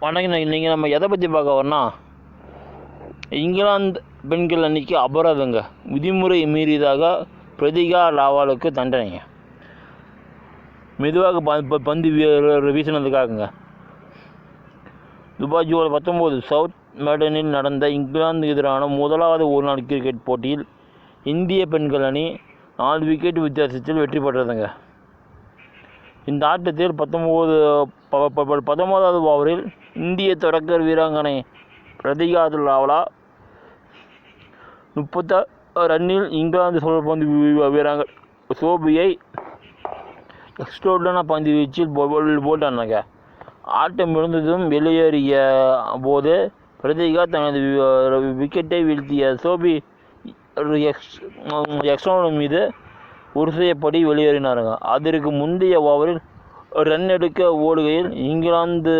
வணக்கம். நீங்கள் நம்ம எதை பற்றி பார்க்க வரோன்னா, இங்கிலாந்து பெண்கள் அன்னைக்கு அபராதங்க, விதிமுறை மீறியதாக பிரதிகா லாவாலுக்கு தண்டனைங்க. மெதுவாக பந்து வீசினதுக்காகங்க. துபாய் ஜூலை 19 சவுத் மேடனில் நடந்த இங்கிலாந்து எதிரான முதலாவது ஒருநாள் கிரிக்கெட் போட்டியில் இந்திய பெண்கள் அணி 4 விக்கெட் வித்தியாசத்தில் வெற்றி பெற்றதுங்க. இந்த ஆட்டத்தில் 19வது ஓவரில் இந்திய தொடக்க வீராங்கனை பிரதிகா லாவா 30 ரன்னில் இங்கிலாந்து சுழற்பந்து வீராங்கனை சோபியை எக்ஸ்ட்ராடனான பந்து வீச்சில் போட்டாங்க. ஆட்டம் இழந்ததும் வெளியேறிய போது பிரதிகா தனது விக்கெட்டை வீழ்த்திய சோபி எக்ஸ்ட்ராடன் மீது உறுதியப்படி வெளியேறினாருங்க. அதற்கு முந்தைய ஓவரில் ரன் எடுக்க ஓடுகையில் இங்கிலாந்து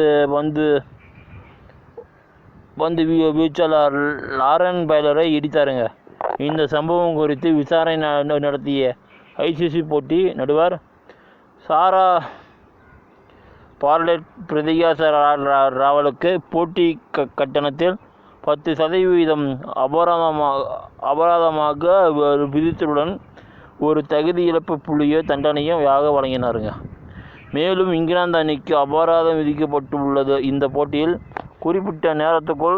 பந்து வீச்சாளர் லாரன் பைலரை இடித்தாருங்க. இந்த சம்பவம் குறித்து விசாரணை நடத்திய ஐசிசி போட்டி நடுவர் சாரா பார்லெட் பிரதிகா ராவலுக்கு போட்டி கட்டணத்தில் 10% அபராதமாக விதித்துடன் ஒரு தகுதி இழப்பு புள்ளியோ தண்டனையும் வழங்கினாருங்க. மேலும் இங்கிலாந்து அணிக்கு அபராதம் விதிக்கப்பட்டுள்ளது. இந்த போட்டியில் குறிப்பிட்ட நேரத்துக்குள்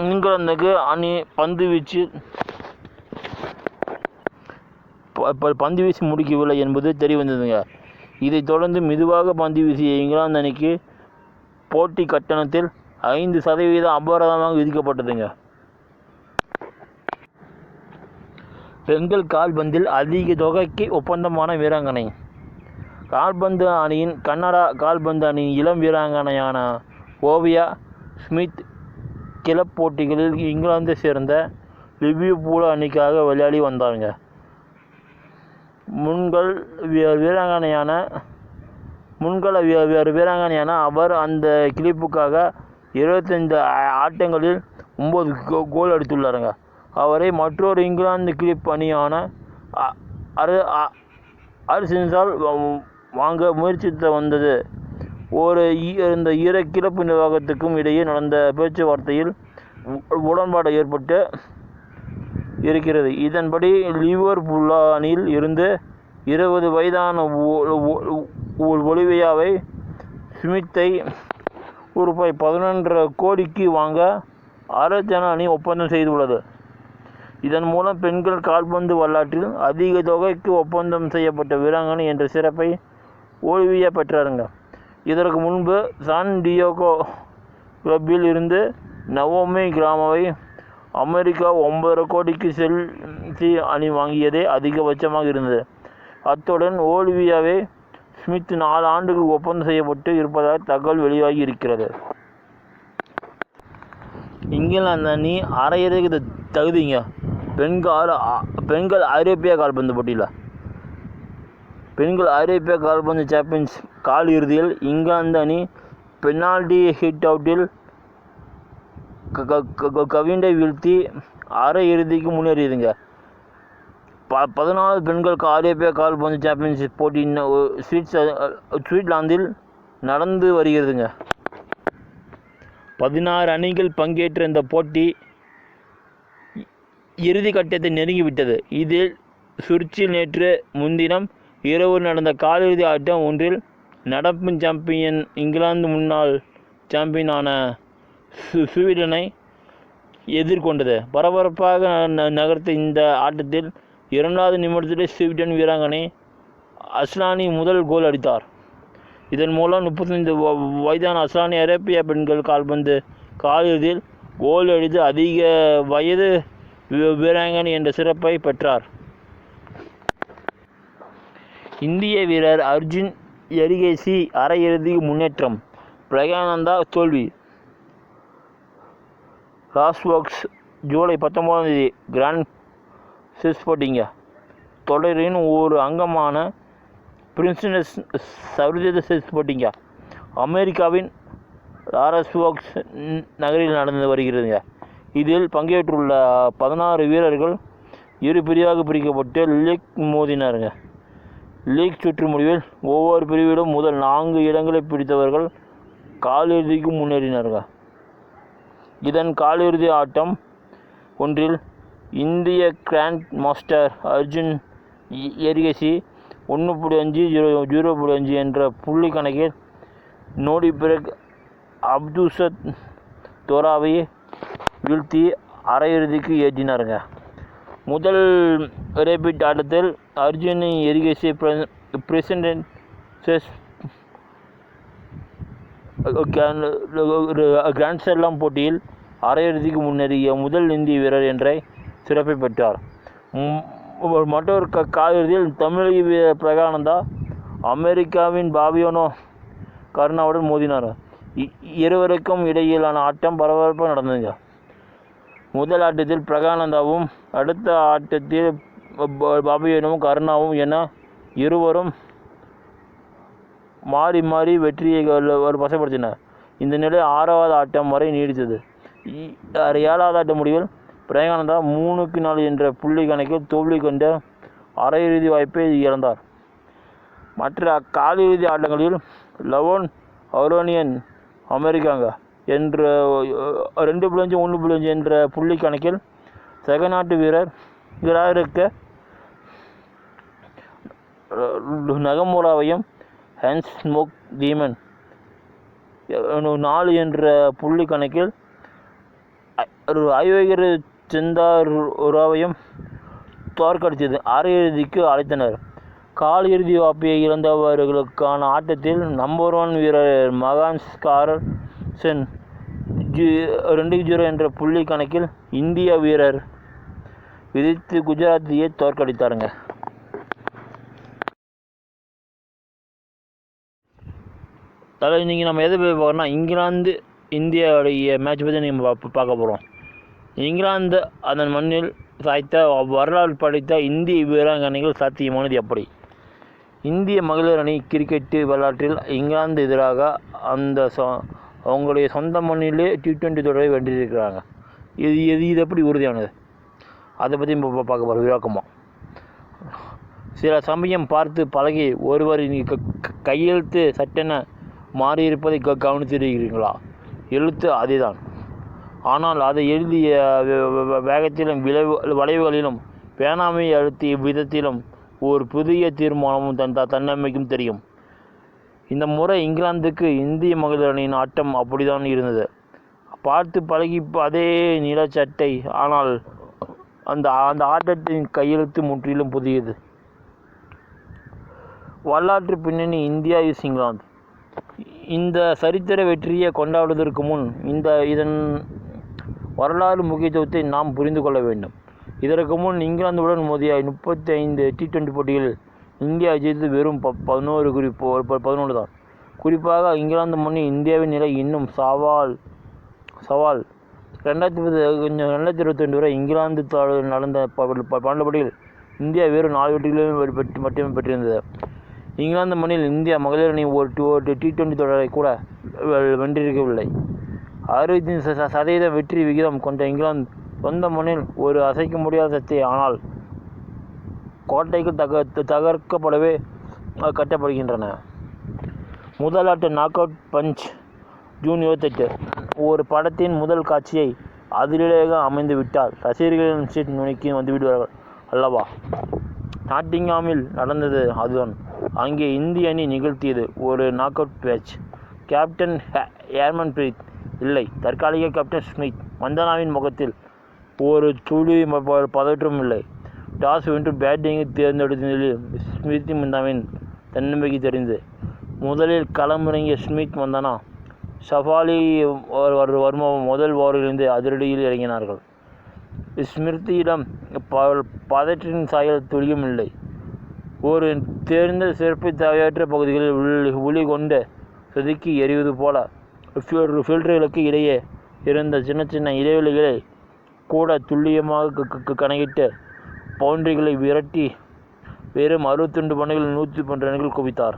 இங்கிலாந்துக்கு அணி பந்து வீசி முடிக்கவில்லை என்பது தெரியவந்ததுங்க. இதைத் தொடர்ந்து மெதுவாக பந்து வீசிய இங்கிலாந்து அணிக்கு போட்டி கட்டணத்தில் 5% அபராதமாக விதிக்கப்பட்டதுங்க. பெண்கள் கால்பந்தில் அதிக தொகைக்கு ஒப்பந்தமான வீராங்கனை. கால்பந்து அணியின் கனடா கால்பந்து அணியின் இளம் வீராங்கனையான ஓவியா ஸ்மித் கிளப் போட்டிகளில் இங்கிலாந்தை சேர்ந்த லிவர்பூல் அணிக்காக விளையாடி வந்தாங்க. முன்கள வீராங்கனையான அவர் அந்த கிளப்புக்காக 25 ஆட்டங்களில் 9 கோல் அடித்துள்ளாருங்க. அவரை மற்றொரு இங்கிலாந்து கிளப் அணியான அர்செனல் வாங்க முயற்சித்து வந்தது. இந்த இரு கிளப் நிர்வாகத்துக்கும் இடையே நடந்த பேச்சுவார்த்தையில் உடன்பாடு ஏற்பட்டு இருக்கிறது. இதன்படி லிவர்பூல் அணியில் இருந்து 20 வயதான ஒலிவியாவை ஸ்மித்தை ரூபாய் 11.5 கோடிக்கு வாங்க அர்செனல் அணி ஒப்பந்தம் செய்துள்ளது. இதன் மூலம் பெண்கள் கால்பந்து வரலாற்றில் அதிக தொகைக்கு ஒப்பந்தம் செய்யப்பட்ட வீராங்கனை என்ற சிறப்பை ஓலிவியா பெற்றாருங்க. இதற்கு முன்பு சான் டியோகோ கிளப்பில் இருந்து நவோமி கிராமாவை அமெரிக்கா 9.5 கோடிக்கு செல்சி அணி வாங்கியதே அதிகபட்சமாக இருந்தது. அத்துடன் ஓலிவியாவை ஸ்மித் 4 ஆண்டுகள் ஒப்பந்தம் செய்யப்பட்டு இருப்பதாக தகவல் வெளியாகி இருக்கிறது. இங்கிலாந்து அணி அரையிறுதிக்கு தகுதிங்க. பெண்கள் ஐரோப்பிய கால்பந்து போட்டியில் பெண்கள் ஐரோப்பிய கால்பந்து சாம்பியன்ஸ் கால் இறுதியில் இங்கிலாந்து அணி பெனால்டி ஹிட் அவுட்டில் கவிண்டை வீழ்த்தி அரை இறுதிக்கு முன்னேறியதுங்க. 14 பெண்கள் ஐரோப்பிய கால்பந்து சாம்பியன்ஷிப் போட்டி சுவிட்சர்லாந்தில் நடந்து வருகிறதுங்க. 16 அணிகள் பங்கேற்ற இந்த போட்டி இறுதி கட்டத்தை நெருங்கிவிட்டது. இதில் சுவிட்சில் நேற்று முன்தினம் இரவு நடந்த காலிறுதி ஆட்டம் ஒன்றில் நடப்பு சாம்பியன் இங்கிலாந்து முன்னாள் சாம்பியனான ஸ்வீடனை எதிர்கொண்டது. பரபரப்பாக நகர்த்த இந்த ஆட்டத்தில் 2வது நிமிடத்திலே ஸ்வீடன் வீராங்கனை அஸ்லானி முதல் கோல் அடித்தார். இதன் மூலம் 35 வயதான அஸ்லானி ஐரோப்பிய பெண்கள் கால்பந்து காலிறுதியில் கோல் அடித்து அதிக வயது வீராங்கனை என்ற சிறப்பை பெற்றார். இந்திய வீரர் அர்ஜுன் எரிகேசி அரையிறுதிக்கு முன்னேற்றம். பிரக்ஞானந்தா தோல்வி. ராஸ்வோக்ஸ் ஜூலை 19 கிராண்ட் செஸ் போட்டிங்க. தொடரின் ஒரு அங்கமான பிரின்ஸ்டன்ஸ் சர்வதேச செஸ் போட்டிங்க அமெரிக்காவின் ராஸ்வோக்ஸ் நகரில் நடந்து வருகிறதுங்க. இதில் பங்கேற்றுள்ள 16 வீரர்கள் இரு பிரிவாக பிரிக்கப்பட்டு லீக் மோதினாருங்க. லீக் சுற்று முடிவில் ஒவ்வொரு பிரிவிலும் முதல் 4 இடங்களை பிடித்தவர்கள் காலிறுதிக்கு முன்னேறினார்கள். இதன் காலிறுதி ஆட்டம் ஒன்றில் இந்திய கிராண்ட் மாஸ்டர் அர்ஜுன் எரிகசி 1.5 0.5 என்ற புள்ளி கணக்கில் நோடிபிரக் அப்துசத் தோராவை வீழ்த்தி அரையிறுதிக்கு ஏற்றினாருங்க. முதல் ரேபிட் ஆட்டத்தில் Arjun Erigaisi president grand slam போட்டியில் அரையிறுதிக்கு முன்னேறிய முதல் இந்திய வீரர் என்ற சிறப்பை பெற்றார். மற்றொரு காலிறுதியில் தமிழக வீரர் பிரகானந்தா அமெரிக்காவின் பாபியானோ கருணாவுடன் மோதினார். இருவருக்கும் இடையிலான ஆட்டம் பரபரப்பாக நடந்ததுங்க. முதல் ஆட்டத்தில் பிரகானந்தாவும் அடுத்த ஆட்டத்தில் பாபியானோவும் கருணாவும் என இருவரும் மாறி மாறி வெற்றியை வசப்படுத்தினர். இந்த நிலை 6வது ஆட்டம் வரை நீடித்தது. 7வது ஆட்ட முடிவில் பிரகானந்தா 3-4 என்ற புள்ளி கணக்கில் தோல்வி கண்ட அரையிறுதி வாய்ப்பை இழந்தார். மற்ற காலிறுதி ஆட்டங்களில் லவோன் அரோனியன் அமெரிக்காங்க என்ற 2.5 என்ற புள்ளி கணக்கில் சக நாட்டு வீரர் இராக்க நகமுராவையும் ஹான்ஸ் ஸ்மோக் டீமன் 4 என்ற புள்ளி கணக்கில் ஐவேகர் செந்தாராவையும் தோற்கடித்தது அரையிறுதிக்கு அழைத்தனர். காலிறுதி வாய்ப்பை இழந்தவர்களுக்கான ஆட்டத்தில் நம்பர் 1 வீரர் மகான்ஸ் காரசன் 2-0 என்ற புள்ளி கணக்கில் இந்திய வீரர் விதித்து குஜராத்தியை தோற்கடித்தாருங்க. அதில் நீங்கள் நம்ம எதை போய் பார்க்கணும்னா இங்கிலாந்து இந்தியாவுடைய மேட்ச் பற்றி நம்ம பார்க்க போகிறோம். இங்கிலாந்து அதன் மண்ணில் சாய்த்த வரலாறு படைத்த இந்திய வீராங்கனைகள் சாத்தியமானது எப்படி? இந்திய மகளிர் அணி கிரிக்கெட்டு வரலாற்றில் இங்கிலாந்து எதிராக அவங்களுடைய சொந்த மண்ணிலே T20 தொடரை வென்றிருக்கிறாங்க. இது எப்படி உறுதியானது? அதை பற்றி பார்க்க போகிறோம் விளக்கமாக. சில சமயம் பார்த்து பழகி ஒருவர் கையெழுத்து சட்டென மாறியிருப்பதை கவனித்திருக்கிறீங்களா? எழுத்து அதேதான், ஆனால் அதை எழுதிய வேகத்திலும் வளைவுகளிலும் பேனாமை அழுத்திய விதத்திலும் ஒரு புதிய தீர்மானமும் தன்னமைக்கும் தெரியும். இந்த முறை இங்கிலாந்துக்கு இந்திய மகளிர் அணியின் ஆட்டம் அப்படித்தான் இருந்தது. பார்த்து பழகி அதே நிலச்சட்டை, ஆனால் அந்த ஆட்டத்தின் கையெழுத்து முற்றிலும் புதியது. வரலாற்று பின்னணி இந்தியா இஸ் இங்கிலாந்து. இந்த சரித்திர வெற்றியை கொண்டாடுவதற்கு முன் இதன் வரலாறு முக்கியத்துவத்தை நாம் புரிந்து கொள்ள வேண்டும். இதற்கு முன் இங்கிலாந்துடன் மோதிய 35 T20 போட்டிகளில் இந்தியா ஜெயித்தது வெறும் 11 தான். குறிப்பாக இங்கிலாந்து மண்ணில் இந்தியாவின் நிலை இன்னும் சவால். 2022 வரை இங்கிலாந்து நடந்த 12 போட்டியில் இந்தியா வெறும் 4 வெற்றிகளையும் மட்டுமே பெற்றிருந்தது. இங்கிலாந்து மண்ணில் இந்தியா மகளிர் அணி ஒரு T20 தொடரை கூட வென்றிருக்கவில்லை. 65% வெற்றி விகிதம் கொண்ட இங்கிலாந்து சொந்த மண்ணில் ஒரு அசைக்க முடியாத சக்தி. ஆனால் கோட்டைகள் தகர்க்கப்படவே கட்டப்படுகின்றன. முதல் ஆட்ட நாக் அவுட் பஞ்ச் ஜூன் 28 ஒரு படத்தின் முதல் காட்சியை அதிலேயே அமைந்து விட்டால் ரசிகர்களின் சீட் நுனிக்கு வந்துவிடுவார்கள் அல்லவா? நாட்டிங்ஹாமில் நடந்தது அதுதான். அங்கே இந்திய அணி நிகழ்த்தியது ஒரு knock out match. Captain Harmanpreet இல்லை, தற்காலிக கேப்டன் ஸ்மித் மந்தனாவின் முகத்தில் ஒரு துளி பதற்றமும் இல்லை. டாஸ் வென்று பேட்டிங்கை தேர்ந்தெடுத்ததில் ஸ்மித் மந்தனாவின் தன்னம்பிக்கை தெரிந்து முதலில் களமிறங்கிய ஸ்மித் மந்தனா ஷஃபாலி வர்மா முதல் ஓவரிலிருந்து அதிரடியில் இறங்கினார்கள். ஸ்மிருதியிடம் பதற்றின் சாயல் துளியும் இல்லை. ஒரு தேர்ந்த சிறப்பு தேவையற்ற பகுதிகளில் ஒளி கொண்டு செதுக்கி எறிவது போல ஃபில்டர்களுக்கு இடையே இருந்த சின்ன இடைவெளிகளை கூட துல்லியமாக கணக்கிட்டு பவுண்டரிகளை விரட்டி வெறும் 62 பந்துகளில் 112 ரன்கள் குவித்தார்.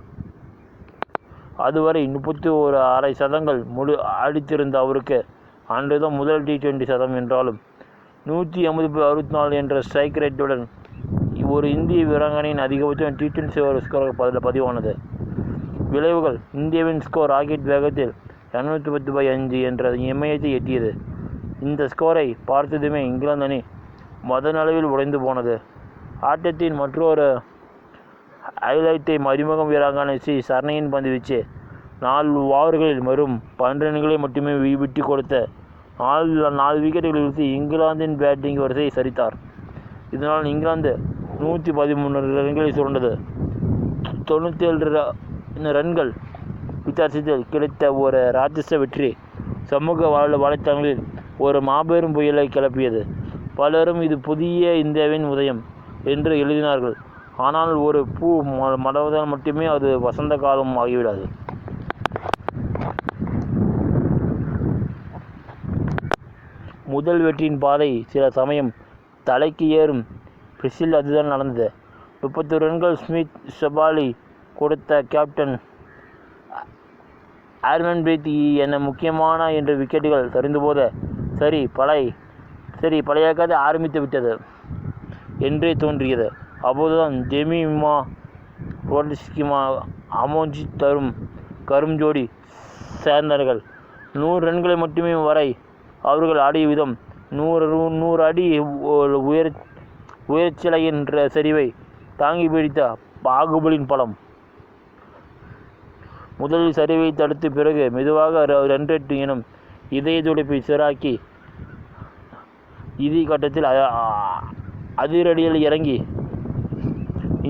அதுவரை 31 சதங்கள் அடித்திருந்த அவருக்கு அன்றுதான் முதல் T20 சதம் என்றாலும் 180/64 என்ற ஸ்ட்ரைக் ரேட்டுடன் ஒரு இந்திய வீராங்கனையின் அதிகபட்சம் T20 ஸ்கோர் பதிவானது. விளைவுகள்: இந்தியாவின் ஸ்கோர் ராக்கெட் வேகத்தில் 210/5 என்ற இமயத்தை எட்டியது. இந்த ஸ்கோரை பார்த்ததுமே இங்கிலாந்து அணி மதநலவில் உடைந்து போனது. ஆட்டத்தின் மற்றொரு ஹைலைட்டை மதிமுகம் வீராங்கனை சரணையின் பந்து வீச்சு. 4 ஓவர்களில் வெறும் 12 ரன்களை மட்டுமே விட்டு கொடுத்த 4 விக்கெட்டுகளை வீழ்த்தி இங்கிலாந்தின் பேட்டிங் வரிசையை சரித்தார். இதனால் இங்கிலாந்து 113 ரன்களை சுரண்டது. 97 ரன்கள் வித்தியாசத்தில் கிடைத்த ஒரு ராட்சச வெற்றி சமூக வலைத்தளங்களில் ஒரு மாபெரும் புயலை கிளப்பியது. பலரும் இது புதிய இந்தியாவின் உதயம் என்று எழுதினார்கள். ஆனால் ஒரு பூ மலர்வதால் மட்டுமே அது வசந்த காலம் ஆகிவிடாது. முதல் வெற்றியின் பாதை சில சமயம் தலைக்கு ஏறும். பிரிஸில் அதுதான் நடந்தது. 31 ரன்கள் ஸ்மித் ஷபாலி கொடுத்த கேப்டன் ஆர்மன்பிரீத் என முக்கியமான என்ற விக்கெட்டுகள் சரிந்தபோது சரி பழைய கதை ஆரம்பித்து விட்டது என்றே தோன்றியது. அப்போதுதான் ஜெமிமா ரோட்ரிக்ஸ்கிமா அமோஞ்சி தரும் கரும் ஜோடி சேர்ந்தார்கள். 100 ரன்களை மட்டுமே வரை அவர்கள் ஆடிய விதம் 100 அடி உயர்ச்சிலையின் சரிவை தாங்கி பிடித்த பாகுபலின் பலம். முதலில் சரிவை தடுத்து பிறகு மெதுவாக ரன் ரேட் எனும் இதய துடிப்பை சீராக்கி இறுதி கட்டத்தில் அதிரடியில் இறங்கி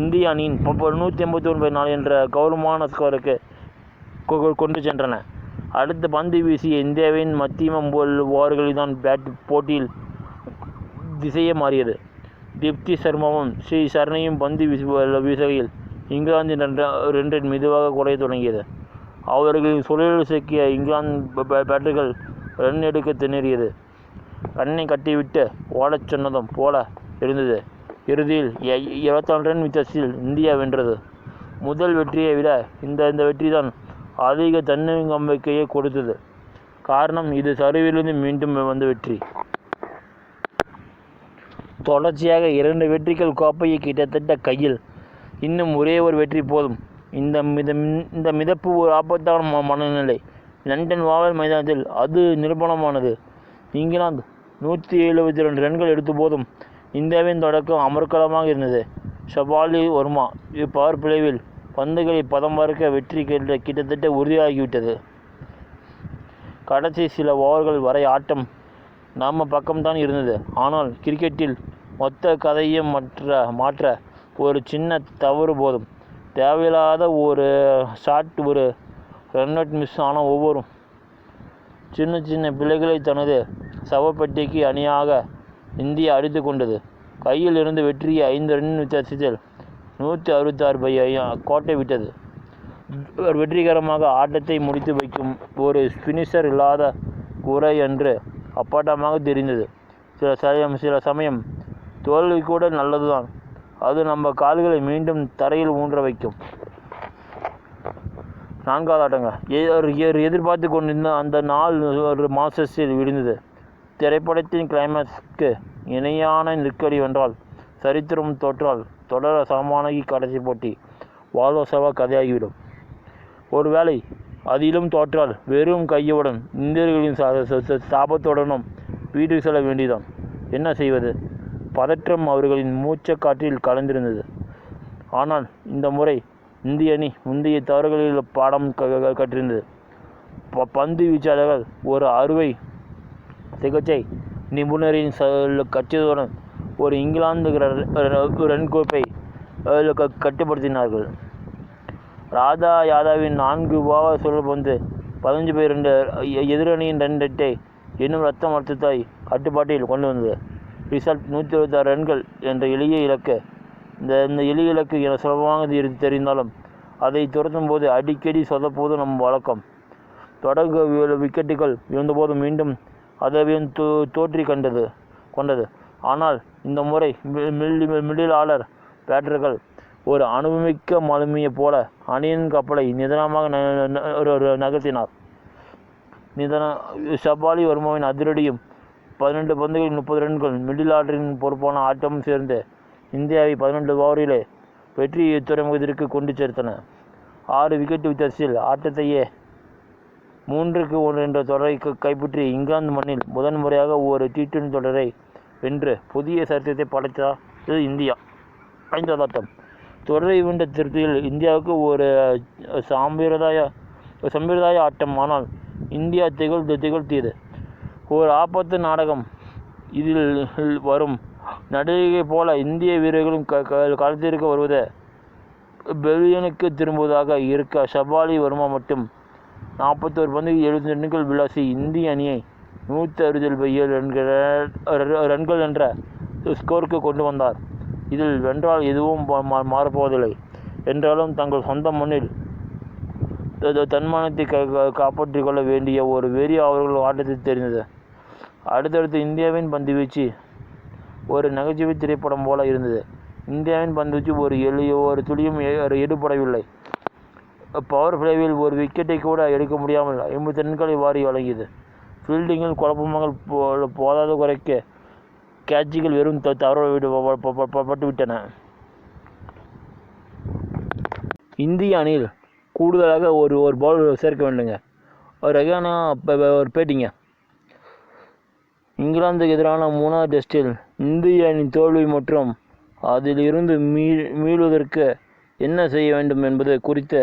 இந்திய அணியின் 189/4 என்ற கௌரவமான ஸ்கோருக்கு கொண்டு சென்றன. அடுத்த பந்து வீசிய இந்தியாவின் மத்தியம ஓவர்களில்தான் போட்டியில் திசையே மாறியது. தீப்தி சர்மாவும் சரணையும் பந்து வீசுகையில் இங்கிலாந்தின் ரன் ரேட் மெதுவாக குறைய தொடங்கியது. அவர்களின் சுழலில் சிக்கிய இங்கிலாந்து பேட்டர்கள் ரன் எடுக்க திணறியது. கண்ணை கட்டிவிட்டு ஓடச் சொன்னதும் போல இருந்தது. இறுதியில் 24 ரன் வித்தியாசத்தில் இந்தியா வென்றது. முதல் வெற்றியை விட இந்த வெற்றிதான் அதிக தன்னம்பிக்கையை கொடுத்தது. காரணம், இது சரிவிலிருந்து மீண்டும் வந்த வெற்றி. தொடர்ச்சியாக 2 வெற்றிகள் கோப்பையை கிட்டத்தட்ட கையில். இன்னும் ஒரே ஒரு வெற்றி போதும். இந்த மிதப்பு ஒரு ஆபத்தான மனநிலை. லண்டன் ஓவல் மைதானத்தில் அது நிரூபணமானது. இங்கிலாந்து 172 ரன்கள் எடுத்த போதும் இந்தியாவின் தொடக்கம் அமர்க்கலமாக இருந்தது. ஷபாலி வர்மா பவர் பிளேவில் பந்துகளை பதம் பார்க்க வெற்றி கிட்டத்தட்ட உறுதியாகிவிட்டது. கடைசி சில ஓவர்கள் வரை ஆட்டம் நம்ம பக்கம்தான் இருந்தது. ஆனால் கிரிக்கெட்டில் மொத்த கதையும் மாற்ற ஒரு சின்ன தவறு போதும். தேவையில்லாத ஒரு ஷாட், ஒரு ரன்அவுட் மிஸ் ஆன ஒவ்வொரு சின்ன பிள்ளைகளை தனது சவப்பெட்டிக்கு அணியாக இந்தியா அடித்து கொண்டது. கையில் இருந்து வெற்றியை 5 ரன் வித்தியாசத்தில் 166 கோட்டை விட்டது. வெற்றிகரமாக ஆட்டத்தை முடித்து வைக்கும் ஒரு ஃபினிஷர் இல்லாத குறை என்று அப்பட்டமாக தெரிந்தது. சில சமயம் தோல்வி கூட நல்லதுதான். அது நம்ம கால்களை மீண்டும் தரையில் ஊன்ற வைக்கும். 4வது ஆட்டங்க எதிர்பார்த்து கொண்டிருந்த அந்த நாள் ஒரு மாஸ்டர்ஸில் விழுந்தது. திரைப்படத்தின் கிளைமேக்ஸ்க்கு இணையான நெருக்கடி வென்றால், சரித்திரம் தோற்றால் தொடர சமமானகி கடைசி போட்டி வால்வசவா கதையாகிவிடும். ஒருவேளை அதிலும் தோற்றால் வெறும் கையுடன் இந்தியர்களின் சாபத்துடனும் வீட்டுக்கு செல்ல வேண்டியதான். என்ன செய்வது? பதற்றம் அவர்களின் மூச்சக்காற்றில் கலந்திருந்தது. ஆனால் இந்த முறை இந்திய அணி முந்தைய தவறுகளில் பாடம் கற்றிருந்தது. பந்து வீச்சாளர்கள் ஒரு அறுவை சிகிச்சை நிபுணரின் கட்சியுடன் ஒரு இங்கிலாந்து ரன் கோப்பை கட்டுப்படுத்தினார்கள். ராஜா யாதவின் 4 ஓவர் சுழல் பந்து 15/2 எதிரணியின் ரன் ரேட்டை இன்னும் ரத்தம் அழுத்தத்தை கட்டுப்பாட்டில் கொண்டு வந்தது. ரிசல்ட் 126 ரன்கள் என்ற எளிய இலக்கு. இந்த எளிய இலக்கு என சுலபமாக தெரிந்தாலும் அதை துரத்தும் போது அடிக்கடி சொதப்போது நம் வழக்கம். தொடக்க விக்கெட்டுகள் இருந்தபோது மீண்டும் அதவையும் தோற்றி கொண்டது. ஆனால் இந்த முறை மிடில் ஆர்டர் பேட்டர்கள் ஒரு அனுபவமிக்க மாலுமியை போல அணியின் கப்பலை நிதானமாக நகர்த்தினார். ஷபாலி வர்மாவின் அதிரடியும் 12 பந்துகளில் 30 ரன்கள் மிடில் ஆர்டரின் பொறுப்பான ஆட்டமும் சேர்ந்து இந்தியாவை 12 ஓவரிலே வெற்றி துறைமுகத்திற்கு கொண்டு சேர்த்தன. 6 விக்கெட் வித்தியாசத்தில் ஆட்டத்தையே 3-1 என்ற தொடரை கைப்பற்றி இங்கிலாந்து மண்ணில் முதன் முறையாக ஒரு T20 தொடரை வென்று புதிய சரித்திரத்தை படைத்தது இந்தியா. 5வது ஆட்டம். தொடரை வென்ற திருப்தியில் இந்தியாவுக்கு ஒரு சம்பிரதாய ஆட்டம். ஆனால் இந்தியா திகழ்த்தியது. ஒரு ஆபத்து நாடகம். இதில் வரும் நடிகை போல இந்திய வீரர்களும் களத்திற்கு வருவது பெவிலியனுக்கு திரும்புவதாக இருக்க, ஷபாலி வர்மா மட்டும் 41 பந்துகளில் 70 ரன்கள் விளாசி இந்திய அணியை 167 ரன்கள் என்ற ஸ்கோருக்கு கொண்டு வந்தார். இதில் வென்றால் எதுவும் மாறப்போவதில்லை என்றாலும் தங்கள் சொந்த மண்ணில் தன்மானத்தை காப்பாற்றிக் கொள்ள வேண்டிய ஒரு வெறி அவர்கள் ஆட்டத்தில் தெரிந்தது. அடுத்தடுத்து இந்தியாவின் பந்துவீச்சு ஒரு நகைச்சுவை திரைப்படம் போல இருந்தது. இந்தியாவின் பந்துவீச்சு ஒரு துளியும் எடுபடவில்லை. பவர் பிளேவில் ஒரு விக்கெட்டை கூட எடுக்க முடியாமல் 50 ரன்களை வாரி வழங்கியது. ஃபீல்டிங்கில் குழப்பங்கள் போதாத குறைக்க கேட்சுகள் வெறும் தவறப்பட்டுவிட்டன. இந்திய அணியில் கூடுதலாக ஒரு பவுலர் சேர்க்க வேண்டுங்க. ரெகானா ஒரு பேட்டிங்க. இங்கிலாந்துக்கு எதிரான 3வது டெஸ்டில் இந்திய அணியின் தோல்வி மற்றும் அதில் இருந்து மீளுவதற்கு என்ன செய்ய வேண்டும் என்பது குறித்து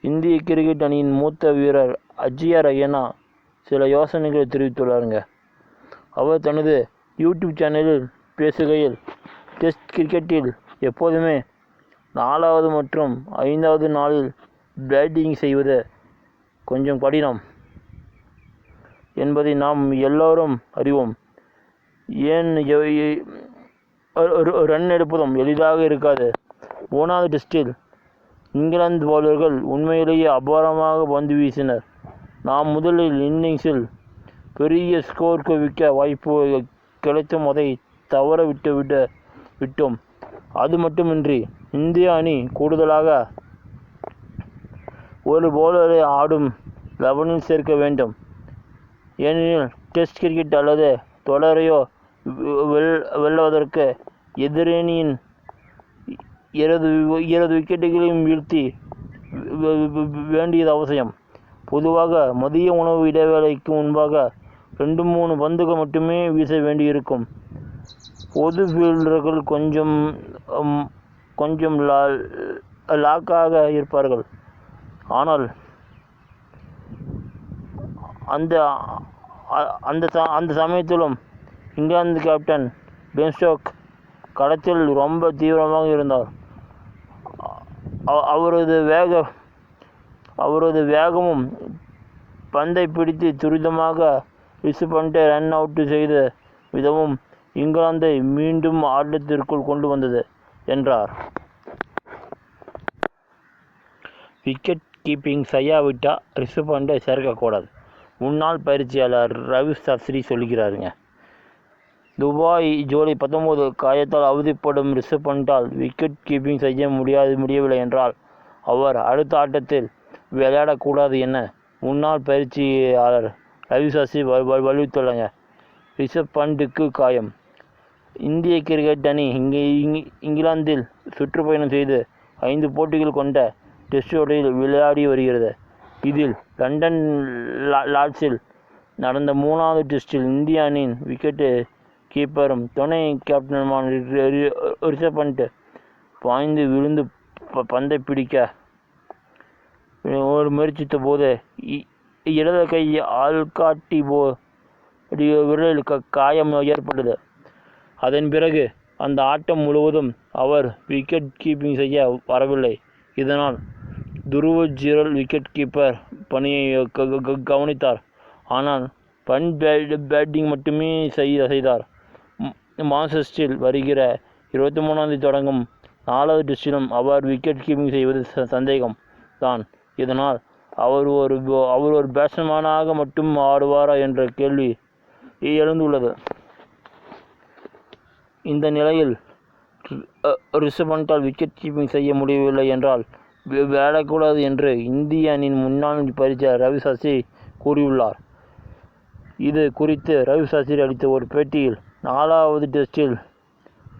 இந்திய கிரிக்கெட் அணியின் மூத்த வீரர் அஜியா ரெய்னா சில யோசனைகளை தெரிவித்துள்ளாருங்க. அவர் தனது யூடியூப் சேனலில் பேசுகையில், டெஸ்ட் கிரிக்கெட்டில் எப்போதுமே 4வது மற்றும் 5வது நாளில் பேட்டிங் செய்வது கொஞ்சம் கடினம் என்பதை நாம் எல்லோரும் அறிவோம். ரன் எடுப்பதும் எளிதாக இருக்காது. 3வது டெஸ்டில் இங்கிலாந்து பவுலர்கள் உண்மையிலேயே அபாரமாக பந்து வீசினர். நாம் முதலில் இன்னிங்ஸில் பெரிய ஸ்கோர் குவிக்க வாய்ப்பு கிடைத்தும் அதை தவற விட்டோம். அது மட்டுமின்றி இந்திய அணி கூடுதலாக ஒரு பவுலரை ஆடும் 11இல் சேர்க்க வேண்டும். ஏனெனில் டெஸ்ட் கிரிக்கெட் அல்லது தொடரையோ வெல்வதற்கு எதிரணியின் 20 விக்கெட்டுகளையும் வீழ்த்தி வேண்டியது அவசியம். பொதுவாக மதிய உணவு இடைவேளைக்கு முன்பாக 2-3 பந்துகள் மட்டுமே வீச வேண்டியிருக்கும். பொது ஃபீல்டர்கள் கொஞ்சம் லாக்காக இருப்பார்கள். ஆனால் அந்த சமயத்திலும் இங்கிலாந்து கேப்டன் பென் ஸ்டோக்ஸ் களத்தில் ரொம்ப தீவிரமாக இருந்தார். அவரது வேகமும் பந்தை பிடித்து துரிதமாக ரிஷப் பண்டை ரன் அவுட் செய்த விதமும் இங்கிலாந்தை மீண்டும் ஆட்டத்திற்குள் கொண்டு வந்தது என்றார். விக்கெட் கீப்பிங் செய்யாவிட்டால் ரிஷப் பண்டை சேர்க்கக்கூடாது. முன்னாள் பயிற்சியாளர் ரவி சாஸ்திரி சொல்கிறாருங்க. துபாய் ஜூலை 19 காயத்தால் அவதிப்படும் ரிஷப் பண்டால் விக்கெட் கீப்பிங் செய்ய முடியவில்லை என்றால் அவர் அடுத்த ஆட்டத்தில் விளையாடக்கூடாது என முன்னாள் பயிற்சியாளர் ரவி சாஸ்திரி வலியுறுத்தியுள்ளாங்க. ரிஷப் பண்டுக்கு காயம். இந்திய கிரிக்கெட் அணி இங்கிலாந்தில் சுற்றுப்பயணம் செய்து 5 போட்டிகள் கொண்ட டெஸ்ட் தொடரில் விளையாடி வருகிறது. இதில் லண்டன் லார்ட்ஸில் நடந்த 3வது டெஸ்டில் இந்திய அணியின் விக்கெட் கீப்பரும் துணை கேப்டனுமான ரிஷப் பண்ட் பாய்ந்து விழுந்து பந்தை பிடிக்க முயற்சித்த போது இடது கை ஆள்காட்டி விரலில் காயம் ஏற்பட்டது. அதன் பிறகு அந்த ஆட்டம் முழுவதும் அவர் விக்கெட் கீப்பிங் செய்ய வரவில்லை. இதனால் துருவ ஜுரல் விக்கெட் கீப்பர் பணியை கவனித்தார். ஆனால் பண்ட் பேட்டிங் மட்டுமே செய்தார். மான்செஸ்டரில் வருகிற 23 தொடங்கும் 4வது டெஸ்டிலும் அவர் விக்கெட் கீப்பிங் செய்வது சந்தேகம் தான். இதனால் அவர் ஒரு பேட்ஸ்மேனாக மட்டும் ஆடுவாரா என்ற கேள்வி எழுந்துள்ளது. இந்த நிலையில் ரிஷப் பண்டால் விக்கெட் கீப்பிங் செய்ய முடியவில்லை என்றால் விளையாடக்கூடாது என்று இந்திய அணியின் முன்னாள் பயிற்சியாளர் ரவி சாஸ்திரி கூறியுள்ளார். இது குறித்து ரவி சாஸ்திரி அளித்த ஒரு பேட்டியில், 4வது டெஸ்டில்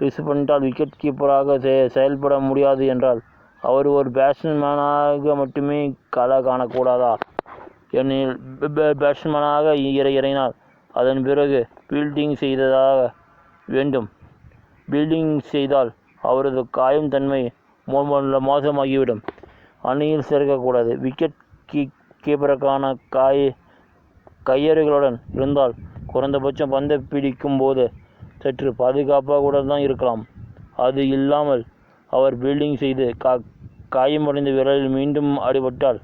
ரிஷப் பண்டால் விக்கெட் கீப்பராக செயல்பட முடியாது என்றால் அவர் ஒரு பேட்ஸ்மேனாக மட்டுமே கள காணக்கூடாதா? எனில் பேட்ஸ்மேனாக இறங்கினார். அதன் பிறகு ஃபீல்டிங் செய்ததாக வேண்டும். ஃபீல்டிங் செய்தால் அவரது காயும் தன்மை மோசமாகிவிடும். அணியில் சேர்க்கக்கூடாது. விக்கெட் கீப்பருக்கான கையறுகளுடன் இருந்தால் குறைந்தபட்சம் பந்தை பிடிக்கும் போது சற்று பாதுகாப்பாக தான் இருக்கலாம். அது இல்லாமல் அவர் ஃபீல்டிங் செய்து காயமடைந்த விரலில் மீண்டும் அடிபட்டால்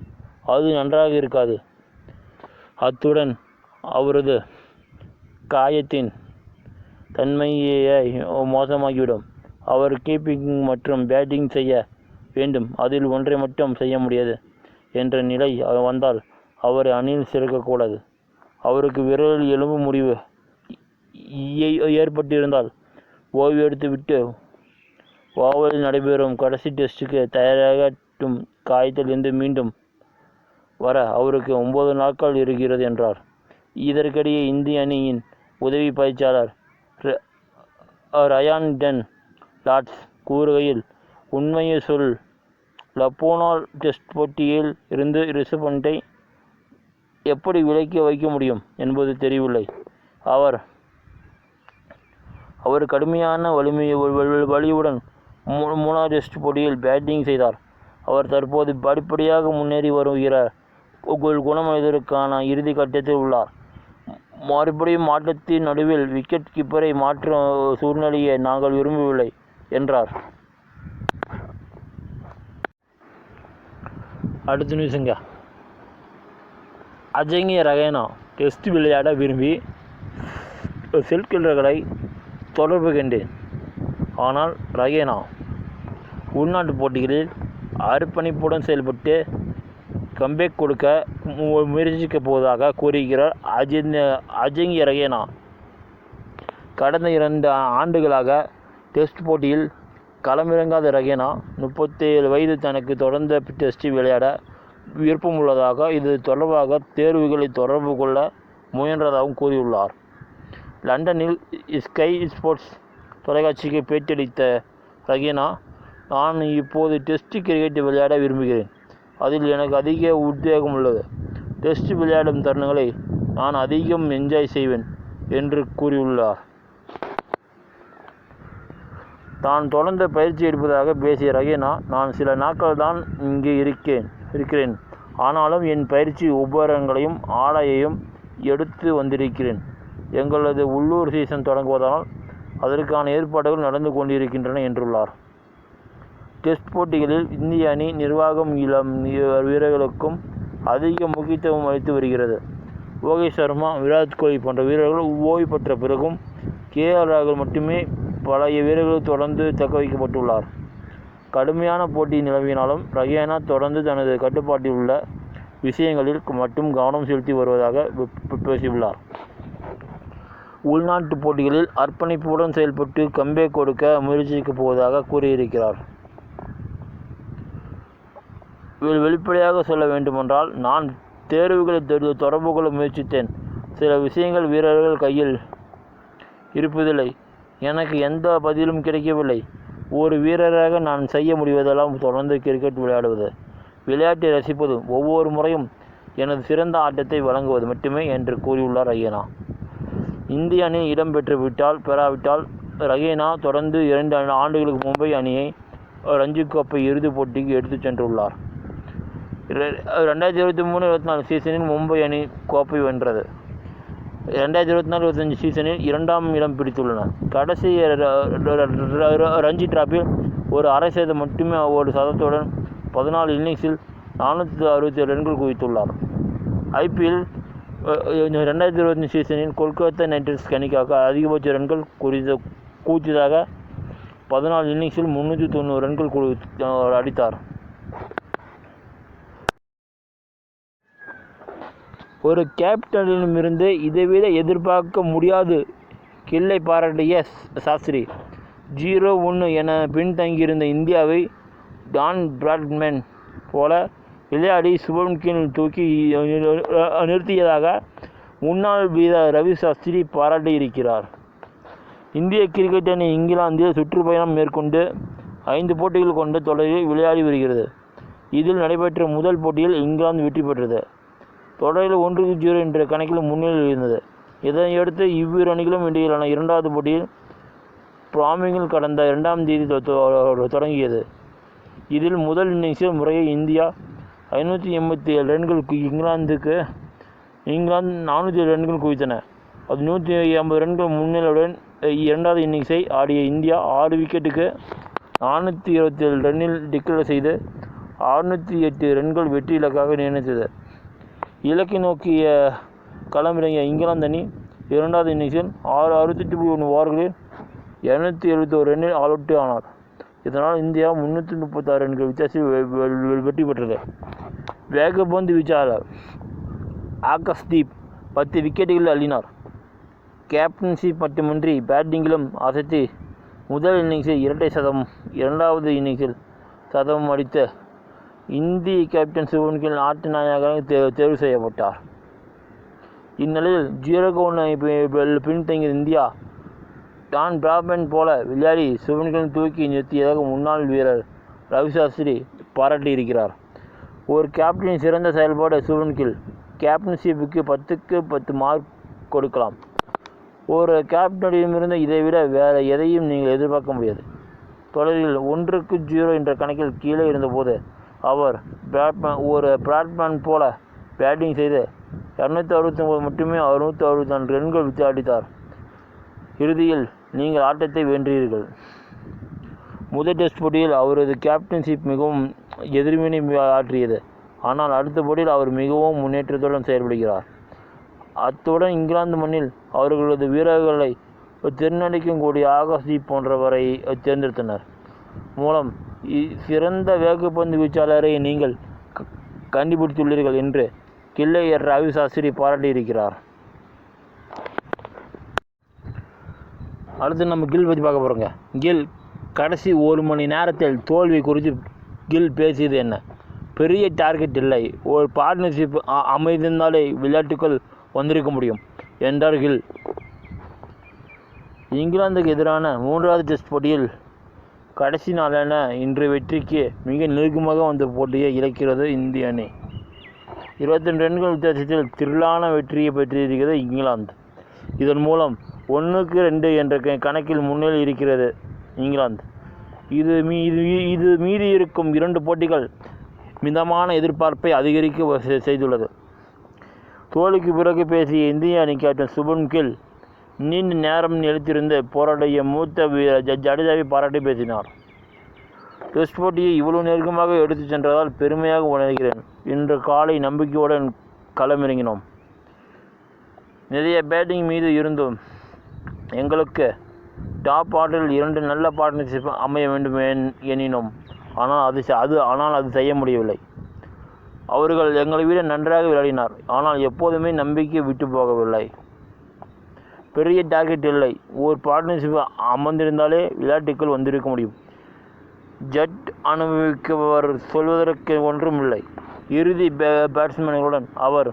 அது நன்றாக இருக்காது. அத்துடன் அவரது காயத்தின் தன்மையை மோசமாகிவிடும். அவர் கீப்பிங் மற்றும் பேட்டிங் செய்ய வேண்டும். அதில் ஒன்றை மட்டும் செய்ய முடியாது என்ற நிலை வந்தால் அவரை அணியில் சேர்க்கக்கூடாது. அவருக்கு விரலில் எலும்பு முறிவு ஏற்பட்டிருந்தால் ஓய்வு எடுத்துவிட்டு ஓவலில் நடைபெறும் கடைசி டெஸ்டுக்கு தயாராகட்டும். காயத்திலிருந்து மீண்டும் வர அவருக்கு 9 நாட்கள் இருக்கிறது என்றார். இதற்கிடையே இந்திய அணியின் உதவி பயிற்சியாளர் ரயான் டென் லாட்ஸ் கூறுகையில், உண்மையை சொல், லக்னோ டெஸ்ட் போட்டியில் இருந்து ரிஷப் பண்டை எப்படி விலக்கி வைக்க முடியும் என்பது தெரியவில்லை. அவர் கடுமையான வலியுடன் 3வது டெஸ்ட் போட்டியில் பேட்டிங் செய்தார். அவர் தற்போது படிப்படியாக முன்னேறி வருகிறார். குணமடைவதற்கான இறுதி கட்டத்தில் உள்ளார். மறுபடியும் ஆட்டத்தின் நடுவில் விக்கெட் கீப்பரை மாற்றும் சூழ்நிலையை நாங்கள் விரும்பவில்லை என்றார். அடுத்த நியூஸுங்க. அஜிங்கிய ரஹானே டெஸ்ட் விளையாட விரும்பி செல்கின்றவர்களை தொடர்பு கண்டேன். ஆனால் ரஹானே உள்நாட்டு போட்டிகளில் அர்ப்பணிப்புடன் செயல்பட்டு கம்பேக் கொடுக்க முயற்சிக்கப் போவதாக கூறுகிறார் அஜிங்கிய ரஹானே. கடந்த 2 ஆண்டுகளாக டெஸ்ட் போட்டியில் களமிறங்காத ரஹானே 37 வயது. தனக்கு தொடர்ந்த டெஸ்ட் விளையாட விருப்பமுள்ளதாக, இது தொடர்பாக தேர்வுகளை தொடர்பு கொள்ள முயன்றதாகவும் கூறியுள்ளார். லண்டனில் ஸ்கை ஸ்போர்ட்ஸ் தொலைக்காட்சிக்கு பேட்டியளித்த ரஹானே, நான் இப்போது டெஸ்ட் கிரிக்கெட் விளையாட விரும்புகிறேன். அதில் எனக்கு அதிக உத்வேகம் உள்ளது. டெஸ்ட் விளையாடும் தருணங்களை நான் அதிகம் என்ஜாய் செய்வேன் என்று கூறியுள்ளார். தான் தொடர்ந்து பயிற்சி எடுப்பதாக பேசிய ரஹானே, நான் சில நாட்கள் தான் இங்கே இருக்கிறேன். ஆனாலும் என் பயிற்சி உபகரணங்களையும் ஆடையையும் எடுத்து வந்திருக்கிறேன். எங்களது உள்ளூர் சீசன் தொடங்குவதால் அதற்கான ஏற்பாடுகள் நடந்து கொண்டிருக்கின்றன என்றுள்ளார். டெஸ்ட் போட்டிகளில் இந்திய அணி நிர்வாகம் இளம் வீரர்களுக்கும் அதிக முக்கியத்துவம் அளித்து வருகிறது. ரோஹித் சர்மா, விராட் கோலி போன்ற வீரர்கள் ஓய்வு பெற்ற பிறகும் KL ராகுல் மட்டுமே பழைய வீரர்கள் தொடர்ந்து தக்க வைக்கப்பட்டுள்ளார். கடுமையான போட்டி நிலவினாலும் ரஹானே தொடர்ந்து தனது கட்டுப்பாட்டில் உள்ள விஷயங்களில் மட்டும் கவனம் செலுத்தி வருவதாக பேசியுள்ளார். உள்நாட்டு போட்டிகளில் அர்ப்பணிப்புடன் செயல்பட்டு கம்பேக் கொடுக்க முயற்சிக்கப் போவதாக கூறியிருக்கிறார். வெளிப்படையாக சொல்ல வேண்டுமென்றால், நான் தேர்வுகளை தொடர்பு கொள்ள முயற்சித்தேன். சில விஷயங்கள் வீரர்கள் கையில் இருப்பதில்லை. எனக்கு எந்த பதிலும் கிடைக்கவில்லை. ஒரு வீரராக நான் செய்ய முடிவதெல்லாம் தொடர்ந்து கிரிக்கெட் விளையாடுவது, விளையாட்டை ரசிப்பது, ஒவ்வொரு முறையும் எனது சிறந்த ஆட்டத்தை வழங்குவது மட்டுமே என்று கூறியுள்ளார் ரஹானே. இந்திய அணி இடம் பெறாவிட்டால் ரஹானே தொடர்ந்து 2 ஆண்டுகளுக்கு மும்பை அணியை ரஞ்சி கோப்பை இறுதிப் போட்டிக்கு எடுத்துச் சென்றுள்ளார். 2023-24 சீசனில் மும்பை அணி கோப்பை வென்றது. 2024-25 சீசனில் 2ஆம் இடம் பிடித்துள்ளனர். கடைசி ரஞ்சி டிராஃபியில் ஒரு அரை சதம் மட்டுமே ஒரு சதத்துடன் 14 இன்னிங்ஸில் 467 ரன்கள் குவித்துள்ளார். IPL 2025 சீசனில் கொல்கத்தா நைட் ரைடர்ஸ் அணிக்காக அதிகபட்ச ரன்கள் குவித்ததாக 14 இன்னிங்ஸில் 390 ரன்கள் அடித்தார். ஒரு கேப்டனிடமிருந்து இதைவிட எதிர்பார்க்க முடியாது கில்லை பாராட்டிய சாஸ்திரி. 0-1 என பின்தங்கியிருந்த இந்தியாவை டான் பிராட்மேன் போல விளையாடி சுப்மன் கில் தூக்கி நிறுத்தியதாக முன்னாள் வீரர் ரவி சாஸ்திரி பாராட்டியிருக்கிறார். இந்திய கிரிக்கெட் அணி இங்கிலாந்தில் சுற்றுப்பயணம் மேற்கொண்டு 5 போட்டிகள் கொண்ட தொடரில் விளையாடி வருகிறது. இதில் நடைபெற்ற முதல் போட்டியில் இங்கிலாந்து வெற்றி பெற்றது. தொடரில் 1-0 என்ற கணக்கில் முன்னிலையில் இருந்தது. இதனையடுத்து இவ்விரு அணிகளும் இடையிலான இரண்டாவது போட்டியில் பிராமிங்கில் கடந்த 2ஆம் தேதி தொடங்கியது. இதில் முதல் இன்னிங்ஸில் முறையே இந்தியா 587 ரன்களுக்கு இங்கிலாந்து 407 ரன்கள் குவித்தன. அது 150 ரன்கள் முன்னிலையுடன் இரண்டாவது இன்னிங்ஸை ஆடிய இந்தியா 6 விக்கெட்டுக்கு 427 ரன்னில் டிக்ளேர் செய்து 608 ரன்கள் வெற்றி இலக்காக நிர்ணயித்தது. இலக்கை நோக்கிய களமிறங்கிய இங்கிலாந்து அணி இரண்டாவது இன்னிங்ஸில் 68.1 ஓவர்களில் 271 ரன்னில் ஆல் அவுட் ஆனார். இதனால் இந்தியா 336 ரன்கள் வித்தியாசத்தில் வெற்றி பெற்றது. வேகப்பந்து வீச்சாளர் ஆகாஷ்தீப் 10 விக்கெட்டுகளில் அள்ளினார். கேப்டன்ஷிப் மட்டுமின்றி பேட்டிங்கிலும் அசத்தி முதல் இன்னிங்ஸில் இரட்டை சதம், இரண்டாவது இன்னிங்ஸில் சதம் அடித்த இந்திய கேப்டன் சுப்மன் கில் ஆட்ட நாயகனாக தேர்வு செய்யப்பட்டார். இந்நிலையில் 0-1 பின்தங்கிய இந்தியா டான் பிராட்மேன் போல விளையாடி சுப்மன் கில் தூக்கி நிறுத்தியதாக முன்னாள் வீரர் ரவி சாஸ்திரி பாராட்டியிருக்கிறார். ஒரு கேப்டனின் சிறந்த செயல்பாடு சுப்மன் கில் கேப்டன்ஷிப்புக்கு 10க்கு 10 மார்க் கொடுக்கலாம். ஒரு கேப்டனிடமிருந்து இதைவிட வேறு எதையும் நீங்கள் எதிர்பார்க்க முடியாது. தொடரில் 1-0 என்ற கணக்கில் கீழே இருந்தபோது அவர் பிராட்மேன் போல பேட்டிங் செய்து 269 மட்டுமே 664 ரன்கள் விட்டு அடித்தார். இறுதியில் நீங்கள் ஆட்டத்தை வென்றீர்கள். முதல் டெஸ்ட் போட்டியில் அவரது கேப்டன்ஷிப் மிகவும் எதிர்வினை ஆற்றியது. ஆனால் அடுத்த போட்டியில் அவர் மிகவும் முன்னேற்றத்துடன் செயல்படுகிறார். அத்துடன் இங்கிலாந்து மண்ணில் அவர்களது வீரர்களை திறனடிக்கக்கூடிய ஆகாஷ்தீப் போன்றவரை தேர்ந்தெடுத்தனர் மூலம் சிறந்த வேகப்பந்து வீச்சாளரை நீங்கள் கண்டுபிடித்துள்ளீர்கள் என்று கில்லை ரவி சாஸ்திரி பாராட்டியிருக்கிறார். அடுத்து நம்ம கில் பற்றி பார்க்க போகிறோங்க. கில் கடைசி 1 மணி நேரத்தில் தோல்வி குறித்து கில் பேசியது என்ன? பெரிய டார்கெட் இல்லை, ஒரு பார்ட்னர்ஷிப் அமைந்திருந்தாலே விளையாட்டுக்குள் வந்திருக்க முடியும் என்றார் கில். இங்கிலாந்துக்கு எதிரான 3வது டெஸ்ட் போட்டியில் கடைசி நாளான இன்று வெற்றிக்கு மிக நெருக்கமாக வந்த போட்டியை இழக்கிறது இந்திய அணி. 22 ரன்கள் வித்தியாசத்தில் திரளான வெற்றியை பெற்றிருக்கிறது இங்கிலாந்து. இதன் மூலம் 1-2 என்ற கணக்கில் முன்னிலை இருக்கிறது இங்கிலாந்து. இது மீதி இருக்கும் 2 போட்டிகள் மிதமான எதிர்பார்ப்பை அதிகரிக்க செய்துள்ளது. தோல்விக்கு பிறகு பேசிய இந்திய அணி கேப்டன் சுப்மன் கில் நீண்ட நேரம் நிலைத்திருந்து போராடிய மூத்த வீரர் ஜடேஜாவை பாராட்டி பேசினார். டெஸ்ட் போட்டியை இவ்வளவு நெருக்கமாக எடுத்துச் சென்றதால் பெருமையாக உணர்கிறேன். இன்று காலை நம்பிக்கையுடன் களமிறங்கினோம். நிறைய பேட்டிங் மீது இருந்தும் எங்களுக்கு டாப் ஆர்டரில் 2 நல்ல பார்ட்னர்ஷிப் அமைய வேண்டும் எண்ணினோம். ஆனால் அது செய்ய முடியவில்லை. அவர்கள் எங்களை விட நன்றாக விளையாடினார். ஆனால் எப்போதுமே நம்பிக்கை விட்டு போகவில்லை. பெரிய டார்கெட் இல்லை, ஒரு பார்ட்னர்ஷிப் அமர்ந்திருந்தாலே விளையாட்டுக்குள் வந்திருக்க முடியும். ஜட் அனுபவிக்கவர் சொல்வதற்கு ஒன்றும் இல்லை. இறுதி பேட்ஸ்மேன்களுடன் அவர்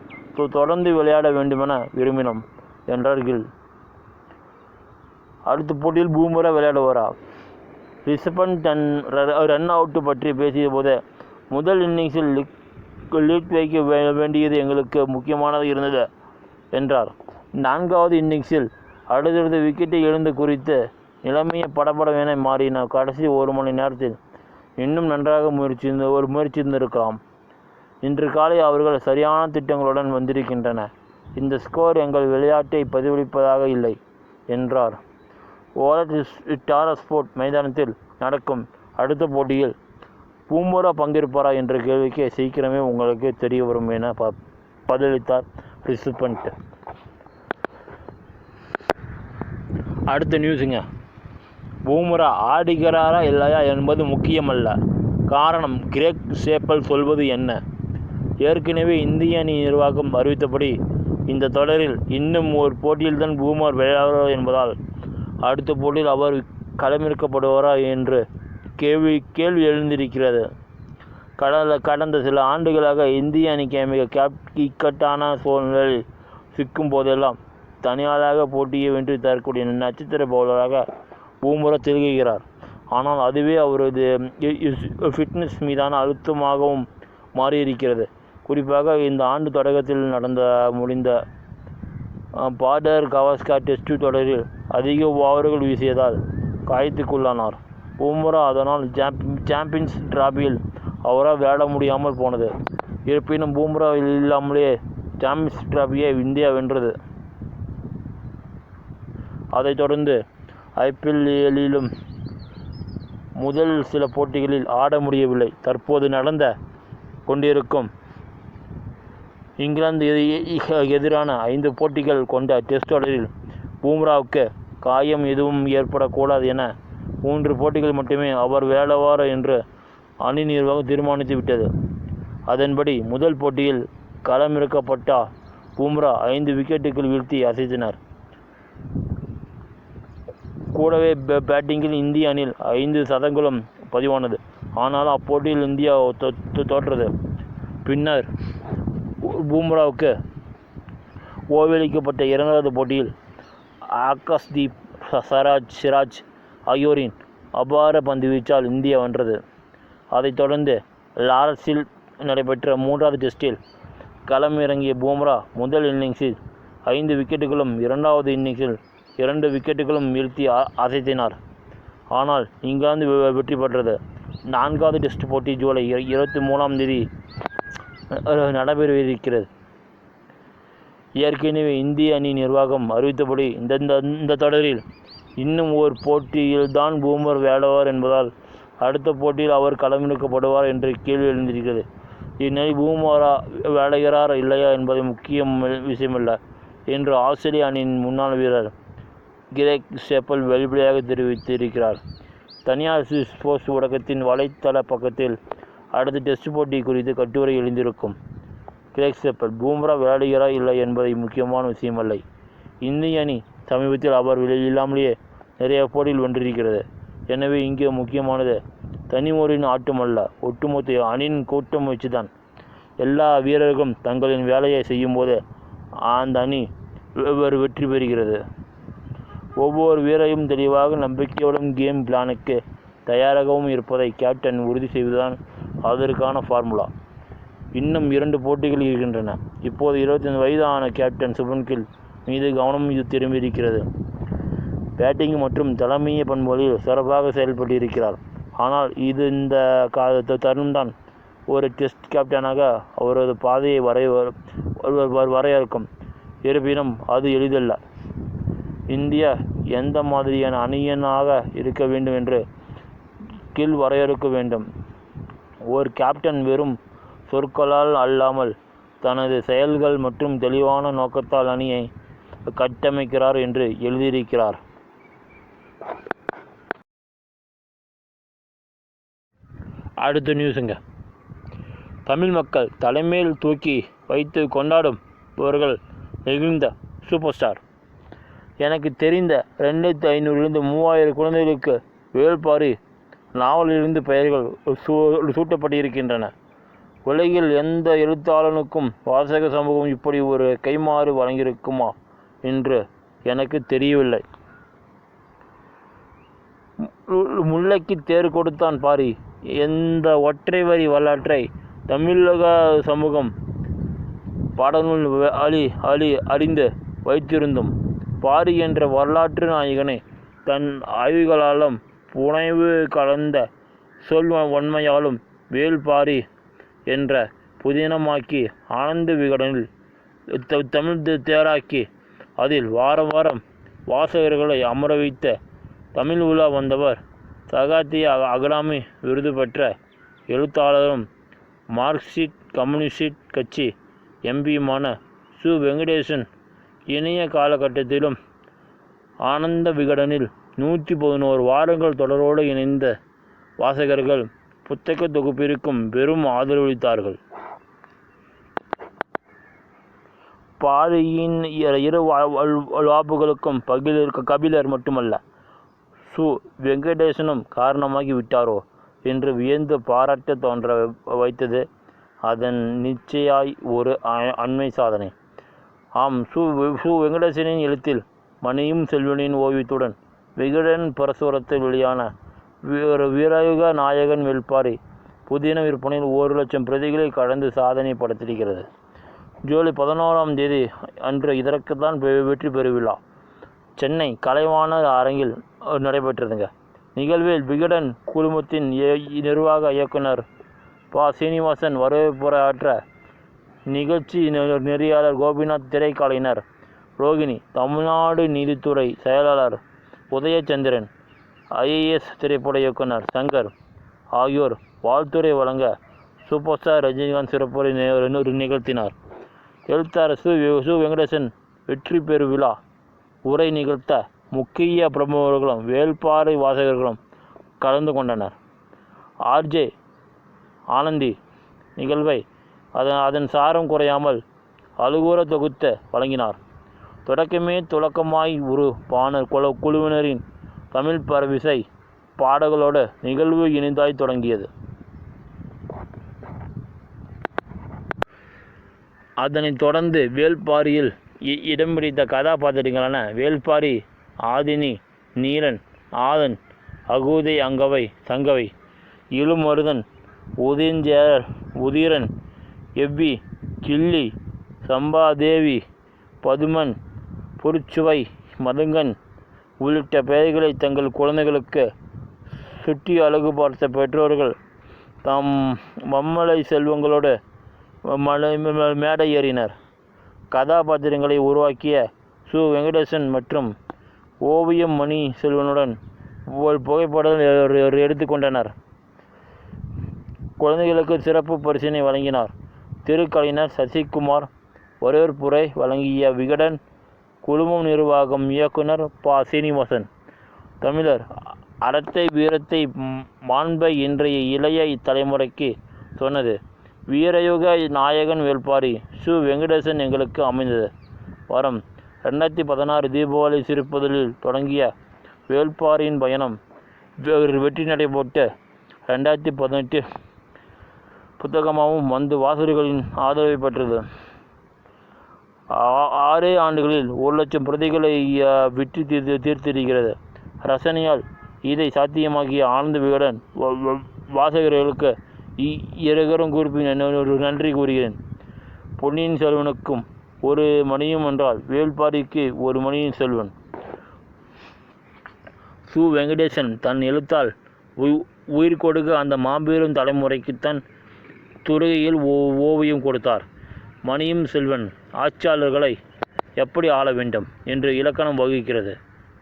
தொடர்ந்து விளையாட வேண்டுமென விரும்பினோம் என்றார் கில். அடுத்த போட்டியில் பூமரா விளையாடுவாரா? ரிஷப் பண்ட் ரன் அவுட் பற்றி பேசிய போது முதல் இன்னிங்ஸில் லீட் வைக்க வேண்டியது எங்களுக்கு முக்கியமானதாக இருந்தது என்றார். 4வது இன்னிங்ஸில் அடுத்தடுத்த விக்கெட்டை எழுந்து குறித்து நிலைமையை படபடவென மாறின. கடைசி 1 மணி நேரத்தில் இன்னும் நன்றாக முயற்சியிருந்திருக்கலாம். இன்று காலை அவர்கள் சரியான திட்டங்களுடன் வந்திருக்கின்றன. இந்த ஸ்கோர் எங்கள் விளையாட்டை பிரதிபலிப்பதாக இல்லை என்றார். டாரஸ்போர்ட் மைதானத்தில் நடக்கும் அடுத்த போட்டியில் பூமரா பங்கேற்பாரா என்ற கேள்விக்கு சீக்கிரமே உங்களுக்கு தெரிய வரும் என பதிலளித்தார் ரிஷப் பண்ட். அடுத்த நியூஸுங்க. பூமரா ஆடுகிறாரா இல்லையா என்பது முக்கியமல்ல. காரணம் கிரெக் சேப்பல் சொல்வது என்ன? ஏற்கனவே இந்திய அணி நிர்வாகம் அறிவித்தபடி இந்த தொடரில் இன்னும் ஒரு போட்டியில்தான் பூமர் விளையாடுவார் என்பதால் அடுத்த போட்டியில் அவர் களமிறக்கப்படுவாரா என்று கேள்வி எழுந்திருக்கிறது. கடந்த சில ஆண்டுகளாக இந்திய அணிக்கு மிக இக்கட்டான சூழ்நிலையில் சிக்கும் போதெல்லாம் தனியாளாக போட்டியை வென்று தரக்கூடிய நட்சத்திர பவுலராக பூமரா திகழ்கிறார். ஆனால் அதுவே அவரது ஃபிட்னஸ் மீதான அழுத்தமாகவும் மாறியிருக்கிறது. குறிப்பாக இந்த ஆண்டு தொடக்கத்தில் முடிந்த பார்டர் கவாஸ்கர் டெஸ்ட் தொடரில் அதிக ஓவர்கள் வீசியதால் காயத்துக்குள்ளானார் பும்ரா. அதனால் சாம்பியன்ஸ் டிராபியில் அவரால் விளையாட முடியாமல் போனது. இருப்பினும் பும்ரா இல்லாமலே சாம்பியன்ஸ் டிராபியை இந்தியா வென்றது. அதைத் தொடர்ந்து IPLலிலும் முதல் சில போட்டிகளில் ஆட முடியவில்லை. தற்போது நடந்து கொண்டிருக்கும் இங்கிலாந்து எதிரான 5 போட்டிகள் கொண்ட டெஸ்ட் தொடரில் பும்ராவுக்கு காயம் எதுவும் ஏற்படக்கூடாது என 3 போட்டிகள் மட்டுமே அவர் விளையாடுவார் என்று அணி நிர்வாகம் தீர்மானித்து விட்டது. அதன்படி முதல் போட்டியில் களமிறக்கப்பட்ட பும்ரா 5 விக்கெட்டுகள் வீழ்த்தி அசைத்தனர். கூடவே பேட்டிங்கில் இந்திய அணியில் 5 சதங்களும் பதிவானது. ஆனால் அப்போட்டியில் இந்தியா தோற்றது. பின்னர் பும்ராவுக்கு ஓய்வளிக்கப்பட்ட 2வது போட்டியில் ஆகாஷ்தீப் சிராஜ் ஆகியோரின் அபார பந்துவீச்சால் இந்தியா வென்றது. அதைத் தொடர்ந்து லார்ட்ஸில் நடைபெற்ற 3வது டெஸ்டில் களமிறங்கிய பும்ரா முதல் இன்னிங்ஸில் 5 விக்கெட்டுகளும் 2வது இன்னிங்ஸில் 2 விக்கெட்டுகளும் வீழ்த்தி அசைத்தினார். ஆனால் இங்கிலாந்து வெற்றி பெற்றது. 4வது டெஸ்ட் போட்டி ஜூலை 23ஆம் தேதி நடைபெறவிருக்கிறது. ஏற்கனவே இந்திய அணி நிர்வாகம் அறிவித்தபடி இந்த தொடரில் இன்னும் ஒரு போட்டியில்தான் பும்ரா விளையாடுவார் என்பதால் அடுத்த போட்டியில் அவர் களமிறக்கப்படுவார் என்று கேள்வி எழுந்திருக்கிறது. இந்நிலையில் பும்ரா விளையாடுகிறார் இல்லையா என்பது முக்கிய விஷயமல்ல என்று ஆஸ்திரேலிய அணியின் முன்னாள் வீரர் கிரெக் செப்பல் வெளிப்படையாக தெரிவித்திருக்கிறார். தனியார் ஸ்போர்ட்ஸ் ஊடகத்தின் வலைத்தள பக்கத்தில் அடுத்த டெஸ்ட் போட்டி குறித்து கட்டுரை எழுந்திருக்கும் கிரெக் செப்பல், பும்ரா விளையாடுகிறார் இல்லை என்பதை முக்கியமான விஷயமல்ல. இந்திய அணி சமீபத்தில் அவர் இல்லாமலேயே நிறைய போட்டியில் வென்றிருக்கிறது. எனவே இங்கே முக்கியமானது தனி ஒருவரின் ஆட்டம் அல்ல, ஒட்டுமொத்த அணியின் கூட்ட முயற்சி தான். எல்லா வீரர்களும் தங்களின் வேலையை செய்யும்போது அந்த அணி வெற்றி பெறுகிறது. ஒவ்வொரு வீரரையும் தெளிவாக நம்பிக்கையுடன் கேம் பிளானுக்கு தயாராகவும் இருப்பதை கேப்டன் உறுதி செய்வதுதான் அதற்கான ஃபார்முலா. இன்னும் 2 போட்டிகள் இருக்கின்றன. இப்போது 25 வயதான கேப்டன் சுப்மன் கில் மீது கவனம் திரும்பியிருக்கிறது. பேட்டிங் மற்றும் தலைமைய பண்புகளில் சிறப்பாக செயல்பட்டிருக்கிறார். ஆனால் இந்த தருணம்தான் ஒரு டெஸ்ட் கேப்டனாக அவரது பாதையை வரையறுக்கும். இருப்பினும் அது எளிதல்ல. இந்தியா எந்த மாதிரியான அணியனாக இருக்க வேண்டும் என்று கில் வரையறுக்க வேண்டும். ஒரு கேப்டன் வெறும் சொற்களால் அல்லாமல் தனது செயல்கள் மற்றும் தெளிவான நோக்கத்தால் அணியை கட்டமைக்கிறார் என்று எழுதியிருக்கிறார். அடுத்த நியூஸுங்க. தமிழ் மக்கள் தலைமையில் தூக்கி வைத்து கொண்டாடும் இவர்கள் நெகிழ்ந்த சூப்பர் ஸ்டார். எனக்கு தெரிந்த 2500 3000 குழந்தைகளுக்கு வேள்பாரி நாவலிலிருந்து பெயர்கள் சூட்டப்பட்டிருக்கின்றன. உலகில் எந்த எழுத்தாளனுக்கும் வாசக சமூகம் இப்படி ஒரு கைமாறு வழங்கியிருக்குமா என்று எனக்கு தெரியவில்லை. முல்லைக்கு தேர் கொடுத்தான் பாரி எந்த ஒற்றை வரி வரலாற்றை தமிழக சமூகம் பாடநூல் அறிந்து வைத்திருந்தும் பாரி என்ற வரலாற்று நாயகனை தன் ஆய்வுகளாலும் புனைவு கலந்த சொல் வன்மையாலும் வேள்பாரி என்ற புதினமாக்கி ஆனந்த விகடனில் தமிழ் தேராக்கி அதில் வாரம் வாரம் வாசகர்களை அமர வைத்த தமிழ் உலா வந்தவர் சகாத்திய அகாடமி விருது பெற்ற எழுத்தாளரும் மார்க்சிஸ்ட் கம்யூனிஸ்ட் கட்சி எம்பியுமான சு. வெங்கடேசன். இணைய காலகட்டத்திலும் ஆனந்த விகடனில் 111 வாரங்கள் தொடரோடு இணைந்த வாசகர்கள் புத்தக தொகுப்பிற்கும் பெரும் ஆதரவளித்தார்கள். பாரியின் இரு வாப்புகளுக்கும் கபிலர் மட்டுமல்ல சு. வெங்கடேசனும் காரணமாகி விட்டாரோ என்று வியந்து பாராட்ட தோன்ற வைத்தது அதன் நிச்சயாய் ஒரு அண்மை சாதனை. ஆம், சு. வெங்கடேசனின் எழுத்தில் மணியும் செல்வனின் ஓவியத்துடன் விகடன் பிரசுரத்தில் வெளியான வீரயுக நாயகன் வேள்பாரி புதின விற்பனையில் 1,00,000 பிரதிகளை கடந்து சாதனை படைத்திருக்கிறது. ஜூலை 11ஆம் தேதி அன்று இதற்குத்தான் வெற்றி பெருவிழா சென்னை கலைவாணர் அரங்கில் நடைபெற்றதுங்க. நிகழ்வில் விகடன் குழுமத்தின் நிர்வாக இயக்குனர் ப. சீனிவாசன் வரவேற்புரையாற்ற நிகழ்ச்சி நெறியாளர் கோபிநாத், திரைக்கலைஞர் ரோகிணி, தமிழ்நாடு நீதித்துறை செயலாளர் உதயச்சந்திரன், IAS திரைப்பட இயக்குனர் சங்கர் ஆகியோர் வாழ்த்துரை வழங்க சூப்பர் ஸ்டார் ரஜினிகாந்த் சிறப்புரை நிகழ்த்தினார். எழுத்தாளர் சு. வெங்கடேசன் வெற்றி பெரு விழா உரை நிகழ்த்த முக்கிய பிரமுகர்களும் வேள்பாரி வாசகர்களும் கலந்து கொண்டனர். RJ ஆனந்தி நிகழ்வை அதன் சாரம் குறையாமல் அழுகுற தொகுத்து வழங்கினார். தொடக்கமாய் ஒரு பாணர் குழுவினரின் தமிழ் பரவிசை பாடல்களோடு நிகழ்வு இனிதாய் தொடங்கியது. அதனைத் தொடர்ந்து வேள்பாரியில் இடம் பிடித்த கதாபாத்திரங்களான வேள்பாரி, ஆதினி, நீலன், ஆதன், அகூதை, சங்கவை, இழுமருதன், உதிரன், எவ்வி, கிள்ளி, சம்பாதேவி, பதுமன், பொருட்சுவை, மதுங்கன் உள்ளிட்ட பெயர்களை தங்கள் குழந்தைகளுக்கு சுட்டி அழகு பார்த்த பெற்றோர்கள் தாம் மம்மலை செல்வங்களோடு மேடை ஏறினர். கதாபாத்திரங்களை உருவாக்கிய சு. வெங்கடேசன் மற்றும் ஓவியம் மணி செல்வனுடன் புகைப்படம் எடுத்துக்கொண்டனர். குழந்தைகளுக்கு சிறப்பு பரிசினை வழங்கினார். திருக்கலைஞர் சசிகுமார் வரவேற்புரை வழங்கிய விகடன் குழுமம் நிர்வாகம் இயக்குனர் ப. சீனிவாசன், தமிழர் அறத்தை வீரத்தை மாண்பை இன்றைய இளைய தலைமுறைக்கு சொன்னது வீரயுக நாயகன் வேள்பாரி சு. வெங்கடேசன் எங்களுக்கு அமைந்தது. வரும் 2016 தீபாவளி சிறுபுதலில் தொடங்கிய வேள்பாரியின் பயணம் வெற்றி நடைபோட்டு 2018 புத்தகமாகவும் வந்து வாசகர்களின் ஆதரவை பெற்றது. 6 ஆண்டுகளில் 1,00,000 பிரதிகளை விற்று தீர்த்திருக்கிறது. ரசனையால் இதை சாத்தியமாக்கிய ஆனந்த விகடன் வாசகர்களுக்கு இருகரம் கூர்ப்பி நன்றி கூறுகிறேன். பொன்னியின் செல்வனுக்கும் ஒரு மணியும் என்றால் வேள்பாரிக்கு ஒரு மணியின் செல்வன். சு. வெங்கடேசன் தன் எழுத்தால் உயிர் கொடுக்க அந்த மாபெரும் தலைமுறைக்கு தன் துறையில் ஓவியம் கொடுத்தார். மணியும் செல்வன் ஆட்சியாளர்களை எப்படி ஆள வேண்டும் என்று இலக்கணம் வகுக்கிறது.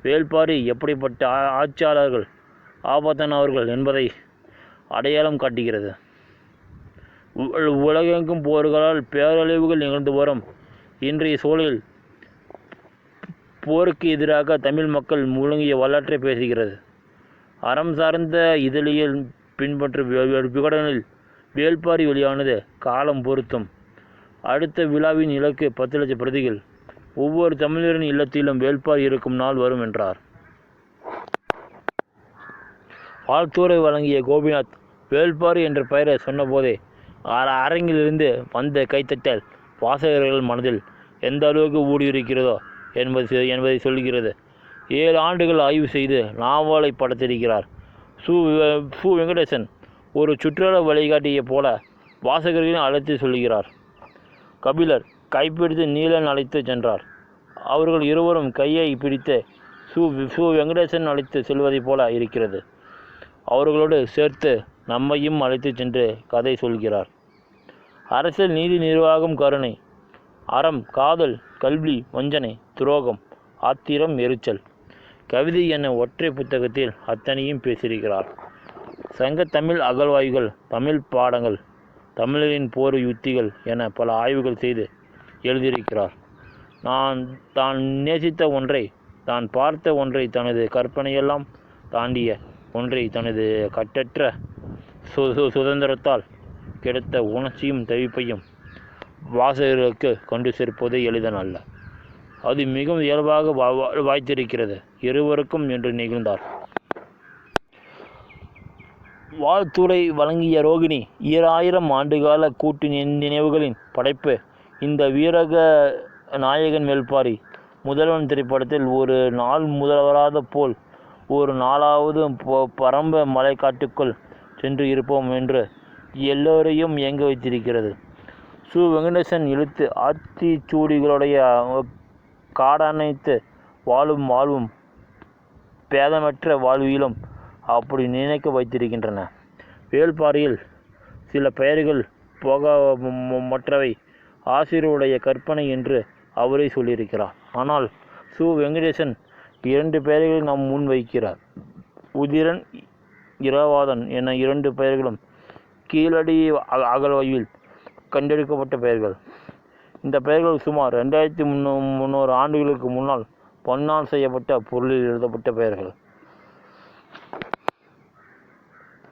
வேள்பாரி எப்படிப்பட்ட ஆட்சியாளர்கள் ஆபத்தானவர்கள் என்பதை அடையாளம் காட்டுகிறது. உலகெங்கும் போர்களால் பேரழிவுகள் நிகழ்ந்து வரும் இன்றைய சூழலில் போருக்கு எதிராக தமிழ் மக்கள் முழங்கிய வரலாற்றை பேசுகிறது. அறம் சார்ந்த இதழியல் பின்பற்ற விகடனில் வேள்பாரி வெளியானது காலம் பொருத்தும். அடுத்த விழாவின் இலக்கு 10,00,000 பிரதிகள். ஒவ்வொரு தமிழரின் இல்லத்திலும் வேள்பாரி இருக்கும் நாள் வரும் என்றார். வாழ்த்துரை வழங்கிய கோபிநாத் வேள்பாரி என்ற பெயரை சொன்னபோதே அரங்கிலிருந்து வந்த கைத்தட்டல் வாசகர்கள் மனதில் எந்த அளவுக்கு ஊடியிருக்கிறதோ என்பதை சொல்கிறது. 7 ஆண்டுகள் ஆய்வு செய்து நாவலை படைத்திருக்கிறார் சு. வெங்கடேசன். ஒரு சுற்றுலா வழிகாட்டியைப் போல வாசகர்களின் அழைத்து சொல்கிறார். கபிலர் கைப்பிடித்து நீலன் அழைத்து சென்றார். அவர்கள் இருவரும் கையை பிடித்து சு. வெங்கடேசன் அழைத்து செல்வதைப் போல இருக்கிறது. அவர்களோடு சேர்த்து நம்மையும் அழைத்து சென்று கதை சொல்கிறார். அரசியல், நீதி, நிர்வாகம், கருணை, அறம், காதல், கல்வி, வஞ்சனை, துரோகம், ஆத்திரம், எரிச்சல், கவிதை என ஒற்றை புத்தகத்தில் அத்தனையும் பேசியிருக்கிறார். சங்க தமிழ் அகழ்வாய்வுகள், தமிழ் பாடங்கள், தமிழரின் போர் யுத்திகள் என பல ஆய்வுகள் செய்து எழுதியிருக்கிறார். தான் நேசித்த ஒன்றை, தான் பார்த்த ஒன்றை, தனது கற்பனையெல்லாம் தாண்டிய ஒன்றை தனது கட்டற்ற சுதந்திரத்தால் கிடைத்த உணர்ச்சியும் தவிப்பையும் வாசகர்களுக்கு கொண்டு சேர்ப்பது எளிதனல்ல. அது மிகவும் இயல்பாக வாய்த்திருக்கிறது இருவருக்கும் என்று நிகழ்ந்தார். வாழ்த்துரை வழங்கிய ரோகிணி 2000 ஆண்டுகால கூட்டு நினைவுகளின் படைப்பு இந்த வீரக நாயகன் வேள்பாரி முதல்வன் திரைப்படத்தில் ஒரு நாள் முதல்வராத போல் ஒரு நாளாவது பரம்ப மலைக்காட்டுக்குள் சென்று இருப்போம் என்று எல்லோரையும் இயங்க வைத்திருக்கிறது. சு. வெங்கடேசன் இழுத்து ஆத்திச்சூடிகளுடைய காடனைத்து வாழ்வும் பேதமற்ற வாழ்விலும் அப்படி நினைக்க வைத்திருக்கின்றன. வேள்பாரியில் சில பெயர்கள் மற்றவை ஆசிரியருடைய கற்பனை என்று அவரே சொல்லியிருக்கிறார். ஆனால் சு. வெங்கடேசன் 2 பெயர்களை நாம் முன் வைக்கிறார். உதிரன், இரவாதன் என 2 பெயர்களும் கீழடி அகழ்வாய்வில் கண்டெடுக்கப்பட்ட பெயர்கள். இந்த பெயர்கள் சுமார் 2300 ஆண்டுகளுக்கு முன்னால் பொன்னால் செய்யப்பட்ட பொருளில் எழுதப்பட்ட பெயர்கள்.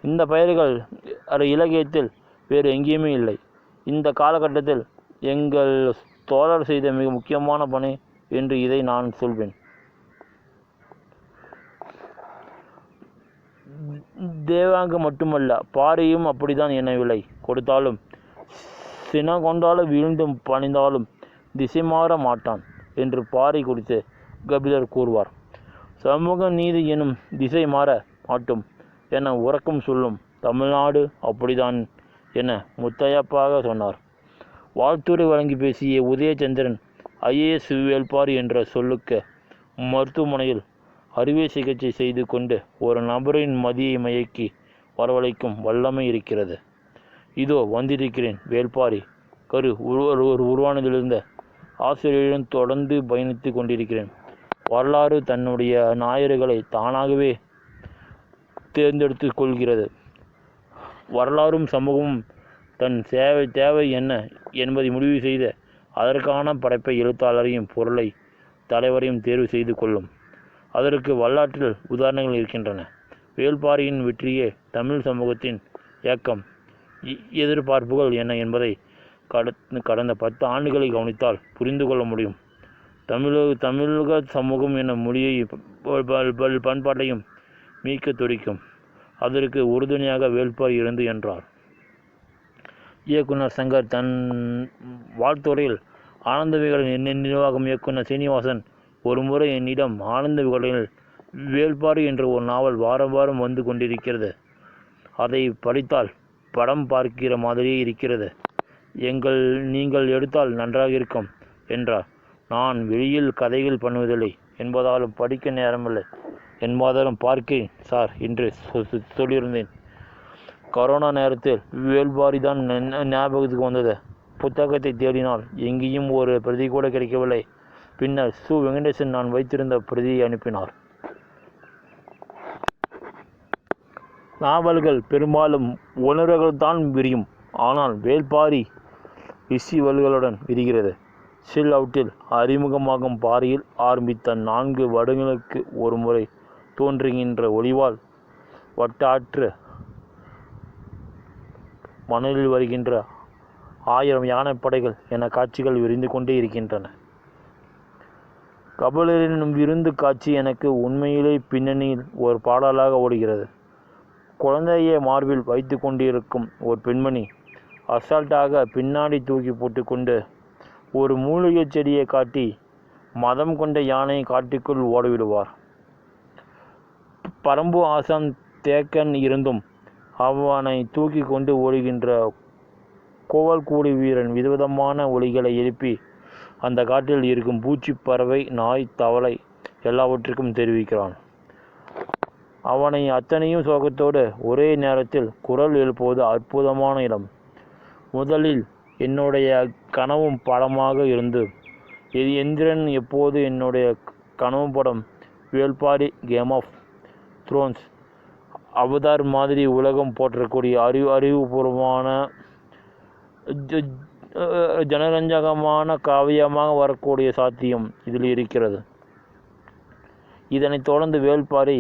இந்த பெயர்கள் இலக்கியத்தில் வேறு எங்கேயுமே இல்லை. இந்த காலகட்டத்தில் எங்கள் தோழர் செய்த மிக முக்கியமான பணி என்று இதை நான் சொல்வேன். தேவாங்க மட்டுமல்ல, பாரியும் அப்படித்தான் என விலை கொடுத்தாலும் சினம் கொண்டாலும் வீழ்ந்தும் பணிந்தாலும் திசை மாற மாட்டான் என்று பாரி குறித்து கபிலர் கூறுவார். சமூக நீதி எனும் திசை மாற மாட்டும் என உறக்கம் சொல்லும் தமிழ்நாடு அப்படிதான் என முத்தையப்பாக சொன்னார். வாழ்த்துரை வழங்கி பேசிய உதயச்சந்திரன் IAS வேள்பாரி என்ற சொல்லுக்கு மருத்துவமனையில் அறுவை சிகிச்சை செய்து கொண்டு ஒரு நபரின் மதியை மயக்கி வரவழைக்கும் வல்லமை இருக்கிறது. இதோ வந்திருக்கிறேன் வேள்பாரி கரு உருவானதிலிருந்து ஆசிரியருடன் தொடர்ந்து பயணித்து கொண்டிருக்கிறேன். வரலாறு தன்னுடைய நாயர்களை தானாகவே தேர்ந்தெடுத்து கொள்கிறது. வரலாறும் சமூகமும் தன் தேவை என்ன என்பதை முடிவு செய்து அதற்கான படைப்பை எழுத்தாளரையும் பொருளை தலைவரையும் தேர்வு செய்து கொள்ளும். அதற்கு வரலாற்றில் உதாரணங்கள் இருக்கின்றன. வேள்பாரியின் வெற்றியே தமிழ் சமூகத்தின் ஏக்கம் எதிர்பார்ப்புகள் என்ன என்பதை கடந்த 10 ஆண்டுகளை கவனித்தால் புரிந்து கொள்ள முடியும். தமிழக சமூகம் என மொழியை பண்பாட்டையும் மீட்க துடிக்கும். அதற்கு உறுதுணையாக வேள்பாரி இருந்து என்றார். இயக்குனர் சங்கர் தன் வாழ்த்துறையில் ஆனந்த விகடன் நிர்வாகம் இயக்குனர் சீனிவாசன் ஒருமுறை என்னிடம் ஆனந்த விகடனில் வேள்பாரி என்ற ஒரு நாவல் வாரம் வாரம் வந்து கொண்டிருக்கிறது. அதை படித்தால் படம் பார்க்கிற மாதிரியே இருக்கிறது. நீங்கள் எடுத்தால் நன்றாக இருக்கும் என்றார். நான் வெளியில் கதைகள் பண்ணுவதில்லை என்பதாலும் படிக்க நேரமில்லை என்பதாலும் பார்க்கிறேன் சார் என்று சொல்லியிருந்தேன். கொரோனா நேரத்தில் வேள்பாரி தான் ஞாபகத்துக்கு வந்தது. புத்தகத்தை தேடினால் எங்கேயும் ஒரு பிரதி கூட கிடைக்கவில்லை. பின்னர் சு. வெங்கடேசன் நான் வைத்திருந்த பிரதியை அனுப்பினார். நாவல்கள் பெரும்பாலும் உணர்வுகள் தான் விரியும். ஆனால் வேள்பாரி இசைவல்களுடன் விரிகிறது. சில் அவுட்டில் அறிமுகமாகும் பாரியில் ஆரம்பித்த 4 வருடங்களுக்கு ஒரு முறை தோன்றுகின்ற ஒளிவால் வட்டாற்று மணலில் வருகின்ற 1000 யானைப்படைகள் என காட்சிகள் விரிந்து கொண்டே இருக்கின்றன. கபிலரின் விருந்து காட்சி எனக்கு உண்மையிலே பின்னணியில் ஒரு பாடலாக ஓடுகிறது. குழந்தையை மார்பில் வைத்து கொண்டிருக்கும் ஒரு பெண்மணி அசால்ட்டாக பின்னாடி தூக்கி போட்டுக்கொண்டு ஒரு மூலிகை செடியை காட்டி மதம் கொண்ட யானையை காட்டுக்குள் ஓடவிடுவார். பரம்பு ஆசான் தேக்கன் இருந்தும் அவனை தூக்கி கொண்டு ஓடுகின்ற கோவல்கூடி வீரன் விதவிதமான ஒலிகளை எழுப்பி அந்த காட்டில் இருக்கும் பூச்சி, பறவை, நாய், தவளை எல்லாவற்றுக்கும் தெரிவிக்கிறான். அவனை அத்தனையும் சோகத்தோடு ஒரே நேரத்தில் குரல் எழுப்புவது அற்புதமான இடம். முதலில் என்னுடைய கனவும் படமாக இருந்து எந்திரன் எப்போது என்னுடைய கனவு படம் Velpari, Game of Thrones, Avatar மாதிரி உலகம் போற்றக்கூடிய அறிவுபூர்வமான ஜனரஞ்சகமான காவியமாக வரக்கூடிய சாத்தியம் இதில் இருக்கிறது. இதனைத் தொடர்ந்து வேள்பாரி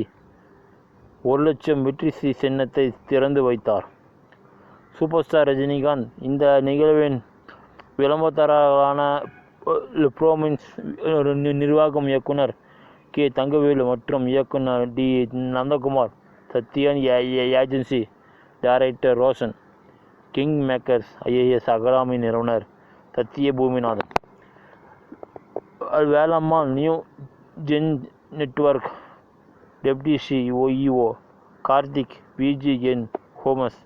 1,00,000 வெற்றி சின்னத்தை திறந்து வைத்தார். சூப்பர் ஸ்டார் ரஜினிகாந்த் இந்த நிகழ்வின் விளம்பரதாரரான ப்ரோமின்ஸ் நிர்வாகம் இயக்குனர் கே. தங்கவேலு மற்றும் இயக்குனர் D. Nandakumar, Sathyan agency director Roshan, King Makers IAS academy நிறுவனர் Sathya Poominathan, Velammal New Gen network deputy CEO Karthik, VGN homes,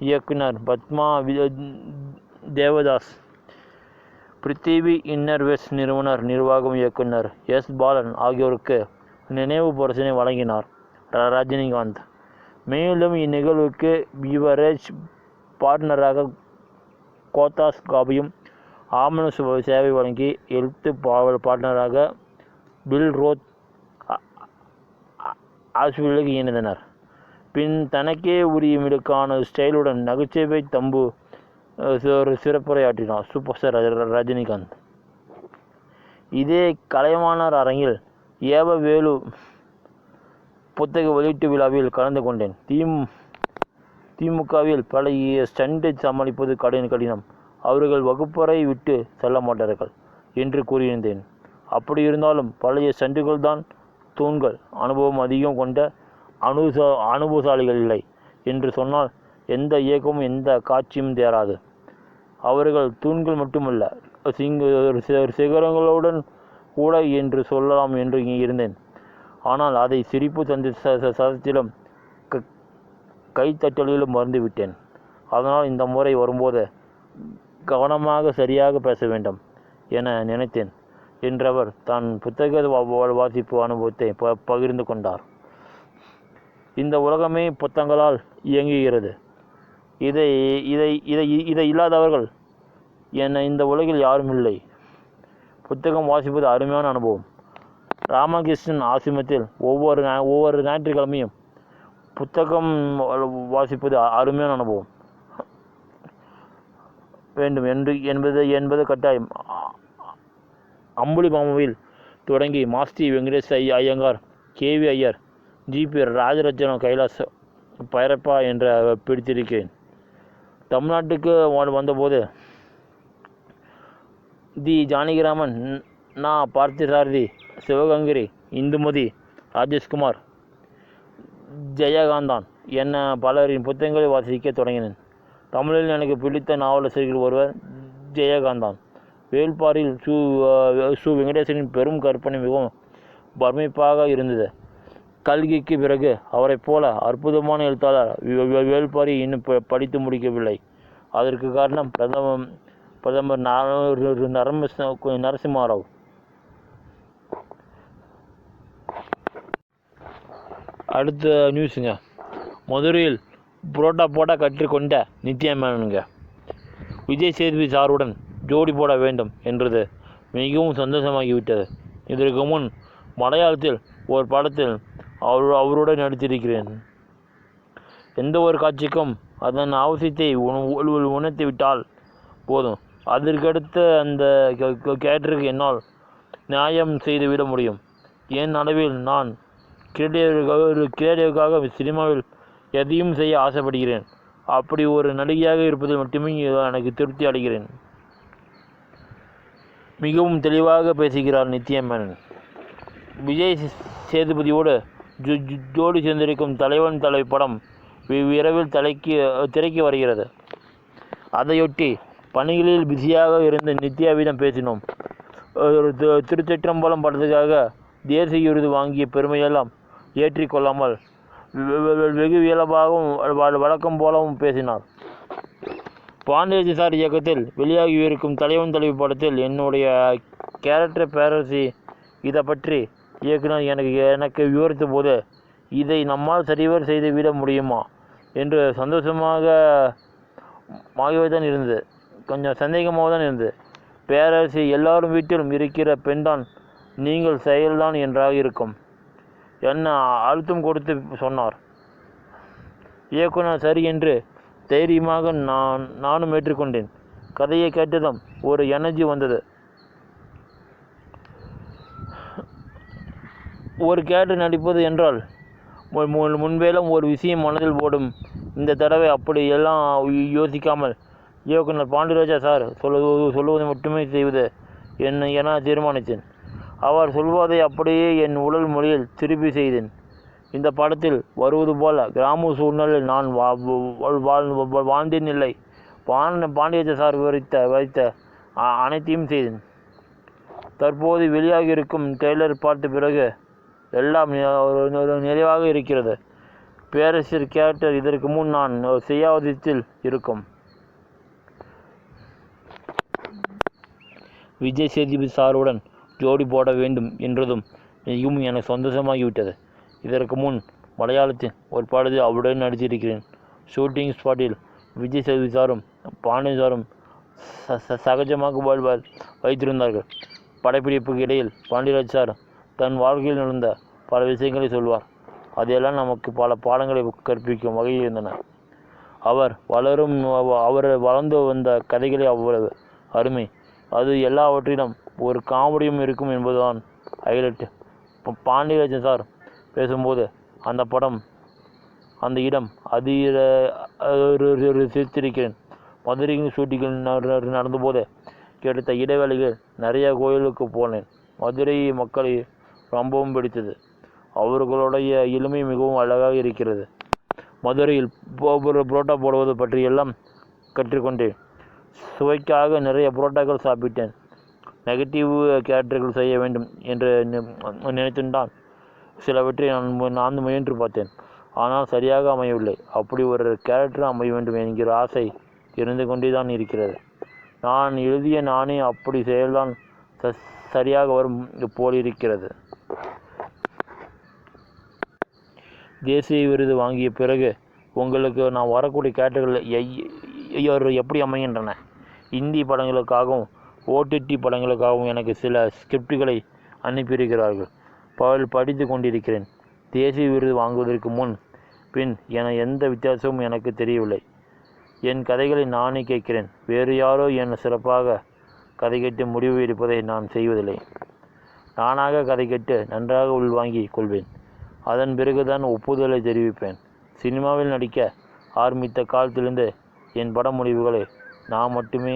இயக்குனர் பத்மா தேவதாஸ், பிருத்திவி இன்னர்வேஸ் நிறுவனர் நிர்வாகம் இயக்குனர் பாலன் ஆகியோருக்கு நினைவு பரிசினை வழங்கினார் ரஜினிகாந்த். மேலும் இந்நிகழ்வுக்கு பிவரேஜ் பார்ட்னராக கோத்தாஸ் காபியும், ஆம்புலன்ஸ் சேவை வழங்கி ஹெல்த் பார்ட்னராக பில் ரோத் ஹாஸ்பிட்டலுக்கு இணைந்தனர். பின் தனக்கே உரியமிடுக்கான ஸ்டைலுடன் நகைச்சுவை தம்பு சிறப்புரையாற்றினார் சூப்பர் ஸ்டார் ரஜினிகாந்த். இதே கலைவாணர் அரங்கில் வேலு புத்தக வெளியீட்டு விழாவில் கலந்து கொண்டேன். திமுகவில் பழைய ஸ்டண்டை சமாளிப்பது கடினம், அவர்கள் வகுப்பறை விட்டு செல்ல மாட்டார்கள் என்று கூறியிருந்தேன். அப்படி இருந்தாலும் பழைய ஸ்டண்டுகள் தான் தூண்கள், அனுபவம் அதிகம் கொண்ட அனுபவசாலிகள் இல்லை என்று சொன்னால் எந்த இயக்கமும் எந்த காட்சியும் தேராது. அவர்கள் தூண்கள் மட்டுமல்ல, சிகரங்களுடன் கூட என்று சொல்லலாம் என்று இருந்தேன். ஆனால் அதை சிரிப்பு சதத்திலும் கைத்தட்டலிலும் மறந்துவிட்டேன். அதனால் இந்த முறை வரும்போது கவனமாக சரியாக பேச வேண்டும் என நினைத்தேன் என்றவர் தான் புத்தக வாசிப்பு அனுபவத்தை பகிர்ந்து கொண்டார். இந்த உலகமே புத்தகங்களால் இயங்குகிறது. இதை இல்லாதவர்கள் என இந்த உலகில் யாரும் இல்லை. புத்தகம் வாசிப்பது அருமையான அனுபவம். ராமகிருஷ்ணன் ஆசிரமத்தில் ஒவ்வொரு ஞாயிற்றுக்கிழமையும் புத்தகம் வாசிப்பது அருமையான அனுபவம் வேண்டும் என்பது கட்டாயம். அம்புலிமாமாவில் தொடங்கி மாஸ்தி வெங்கடேஷ் ஐயங்கார், KV ஐயர், GP ராஜரத்னம், கைலாஸ் பைரப்பா என்ற பிடித்திருக்கிறேன். தமிழ்நாட்டுக்கு வந்தபோது ஜானகிராமன், பார்த்தசாரதி, சிவகங்கரி, இந்துமதி, ராஜேஷ்குமார், ஜெயகாந்தான் என பலரின் புத்தகங்களை வாசிக்க தொடங்கினேன். தமிழில் எனக்கு பிடித்த நாவலாசிரியர்கள் ஒருவர் ஜெயகாந்தான். வேள்பாரில் சு வெங்கடேசனின் பெரும் கற்பனை மிகவும் பர்மிப்பாக இருந்தது. கல்கிக்கு பிறகு அவரைப் போல அற்புதமான எழுத்தாளர் வேள்பாரி இன்னும் படித்து முடிக்கவில்லை. அதற்கு காரணம் பிரதமர் நரசிம்மராவ். அடுத்த நியூஸுங்க. மதுரையில் புரோட்டா கற்றுக்கொண்ட நித்யா மேனனுங்க. விஜய் சேதுபதி சாருடன் ஜோடி போட வேண்டும் என்றது மிகவும் சந்தோஷமாகிவிட்டது. இதற்கு முன் மலையாளத்தில் ஒரு படத்தில் அவருடன் நடித்திருக்கிறேன். எந்த ஒரு காட்சிக்கும் அதன் அவசியத்தை உணர்த்தி விட்டால் போதும், அதற்கடுத்த அந்த கேரக்டருக்கு என்னால் நியாயம் செய்துவிட முடியும். என் அளவில் நான் கிரியேட்டிவ்காக சினிமாவில் எதையும் செய்ய ஆசைப்படுகிறேன். அப்படி ஒரு நடிகையாக இருப்பதில் மட்டுமே எனக்கு திருப்தி அடைகிறேன். மிகவும் தெளிவாக பேசுகிறார் நித்யா மேனன். விஜய் சேதுபதியோடு ஜோடி சேர்ந்திருக்கும் தலைவன் தலைவி படம் விரைவில் திரைக்கு வருகிறது. அதையொட்டி பணிகளில் பிஸியாக இருந்த நித்யாவிடம் பேசினோம். திருச்சிற்றம்பலம் படத்துக்காக தேசிய விருது வாங்கிய பெருமையெல்லாம் ஏற்றிக்கொள்ளாமல் வெகு இயல்பாகவும் வழக்கம் போலவும் பேசினார். பாண்டியராஜன் சார் இயக்கத்தில் வெளியாகியிருக்கும் தலைவன் தலைவி படத்தில் என்னுடைய கேரக்டர் பேரரசி இதை பற்றி இயக்குனர் எனக்கு விவரித்த போது, இதை நம்மால் சரிவர் செய்து விட முடியுமா என்று சந்தோஷமாகவே தான் இருந்தது, கொஞ்சம் சந்தேகமாக தான் இருந்தது. பேரரசி எல்லாரும் வீட்டிலும் இருக்கிற பெண்தான், நீங்கள் செயல்தான் என்றாக இருக்கும் என்ன அழுத்தம் கொடுத்து சொன்னார். இயக்குனர் சரி என்று தைரியமாக நானும் ஏற்றுக்கொண்டேன். கதையை கேட்டதும் ஒரு எனர்ஜி வந்தது. ஒரு கேரக்டர் நடிப்பது என்றால் முன்பேலும் ஒரு விஷயம் மனதில் போடும். இந்த தடவை அப்படி எல்லாம் யோசிக்காமல் இயக்குனர் பாண்டியராஜா சார் சொல்லுவதை மட்டுமே செய்வது என தீர்மானித்தேன். அவர் சொல்வதை அப்படியே என் உடல் மொழியில் திருப்பி செய்தேன். இந்த படத்தில் வருவது போல கிராம சூழ்நிலையில் நான் வாழ்ந்தேன் இல்லை. பாண்டியராஜா சார் விவரித்த அனைத்தையும் செய்தேன். தற்போது வெளியாகியிருக்கும் ட்ரெய்லர் பார்த்த பிறகு எல்லாம் நிறைவாக இருக்கிறது. பேரரசர் கேரக்டர் இதற்கு முன் நான் செய்யாவதில் இருக்கும். விஜய் சேதுபதி சாருடன் ஜோடி போட வேண்டும் என்றதும் மிகவும் எனக்கு சந்தோஷமாகிவிட்டது. இதற்கு முன் மலையாளத்தின் ஒரு படத்தில் அவருடன் நடித்திருக்கிறேன். ஷூட்டிங் ஸ்பாட்டில் விஜய் சேதுபதி சாரும் பாண்டியன் சாரும் சகஜமாக வைத்திருந்தார்கள். படப்பிடிப்புக்கு இடையில் பாண்டியராஜ் சார் தன் வாழ்க்கையில் நடந்த பல விஷயங்களை சொல்வார். அதையெல்லாம் நமக்கு பல பாடங்களை கற்பிக்கும் வகையில் இருந்தன. அவர் வளர்ந்து வந்த கதைகளே அவ்வளவு அருமை. அது எல்லாவற்றிலும் ஒரு காமெடியும் இருக்கும் என்பதுதான் ஹைலைட். பாண்டியராஜன் சார் பேசும்போது அந்த இடம் சிரித்திருக்கிறேன். மதுரையின் ஷூட்டிங்கில் நடந்தபோது கிடைத்த இடைவேளைகள் நிறைய கோயிலுக்கு போனேன். மதுரை மக்களை ரொம்பவும் பிடித்தது. அவர்களுடைய எளிமை மிகவும் அழகாக இருக்கிறது. மதுரையில் புரோட்டா போடுவது பற்றியெல்லாம் கற்றுக்கொண்டேன். சுவைக்காக நிறைய புரோட்டாக்கள் சாப்பிட்டேன். நெகட்டிவ் கேரக்டர்கள் செய்ய வேண்டும் என்று நினைத்துட்டான் சிலவற்றை நான் முயன்று பார்த்தேன். ஆனால் சரியாக அமையவில்லை. அப்படி ஒரு கேரக்டர் அமைய வேண்டும் என்கிற ஆசை இருந்து கொண்டே தான் இருக்கிறது. நான் எழுதிய நானே அப்படி செயல்தான் சரியாக வரும் போலிருக்கிறது. தேசிய விருது வாங்கிய பிறகு உங்களுக்கு நான் வரக்கூடிய கேரக்டர்கள் எப்படி அமைகின்றன? இந்தி படங்களுக்காகவும் OTT படங்களுக்காகவும் எனக்கு சில ஸ்கிரிப்டுகளை அனுப்பியிருக்கிறார்கள். படித்து கொண்டிருக்கிறேன். தேசிய விருது வாங்குவதற்கு பின் என எந்த வித்தியாசமும் எனக்கு தெரியவில்லை. என் கதைகளை நானே கேட்கிறேன். வேறு யாரோ என் சிறப்பாக கதை கேட்டு முடிவு எடுப்பதை நான் செய்வதில்லை. நானாக கதை கேட்டு நன்றாக உள்வாங்கி கொள்வேன். அதன் பிறகுதான் ஒப்புதலை தெரிவிப்பேன். சினிமாவில் நடிக்க ஆரம்பித்த காலத்திலிருந்து என் பட முடிவுகளை நான் மட்டுமே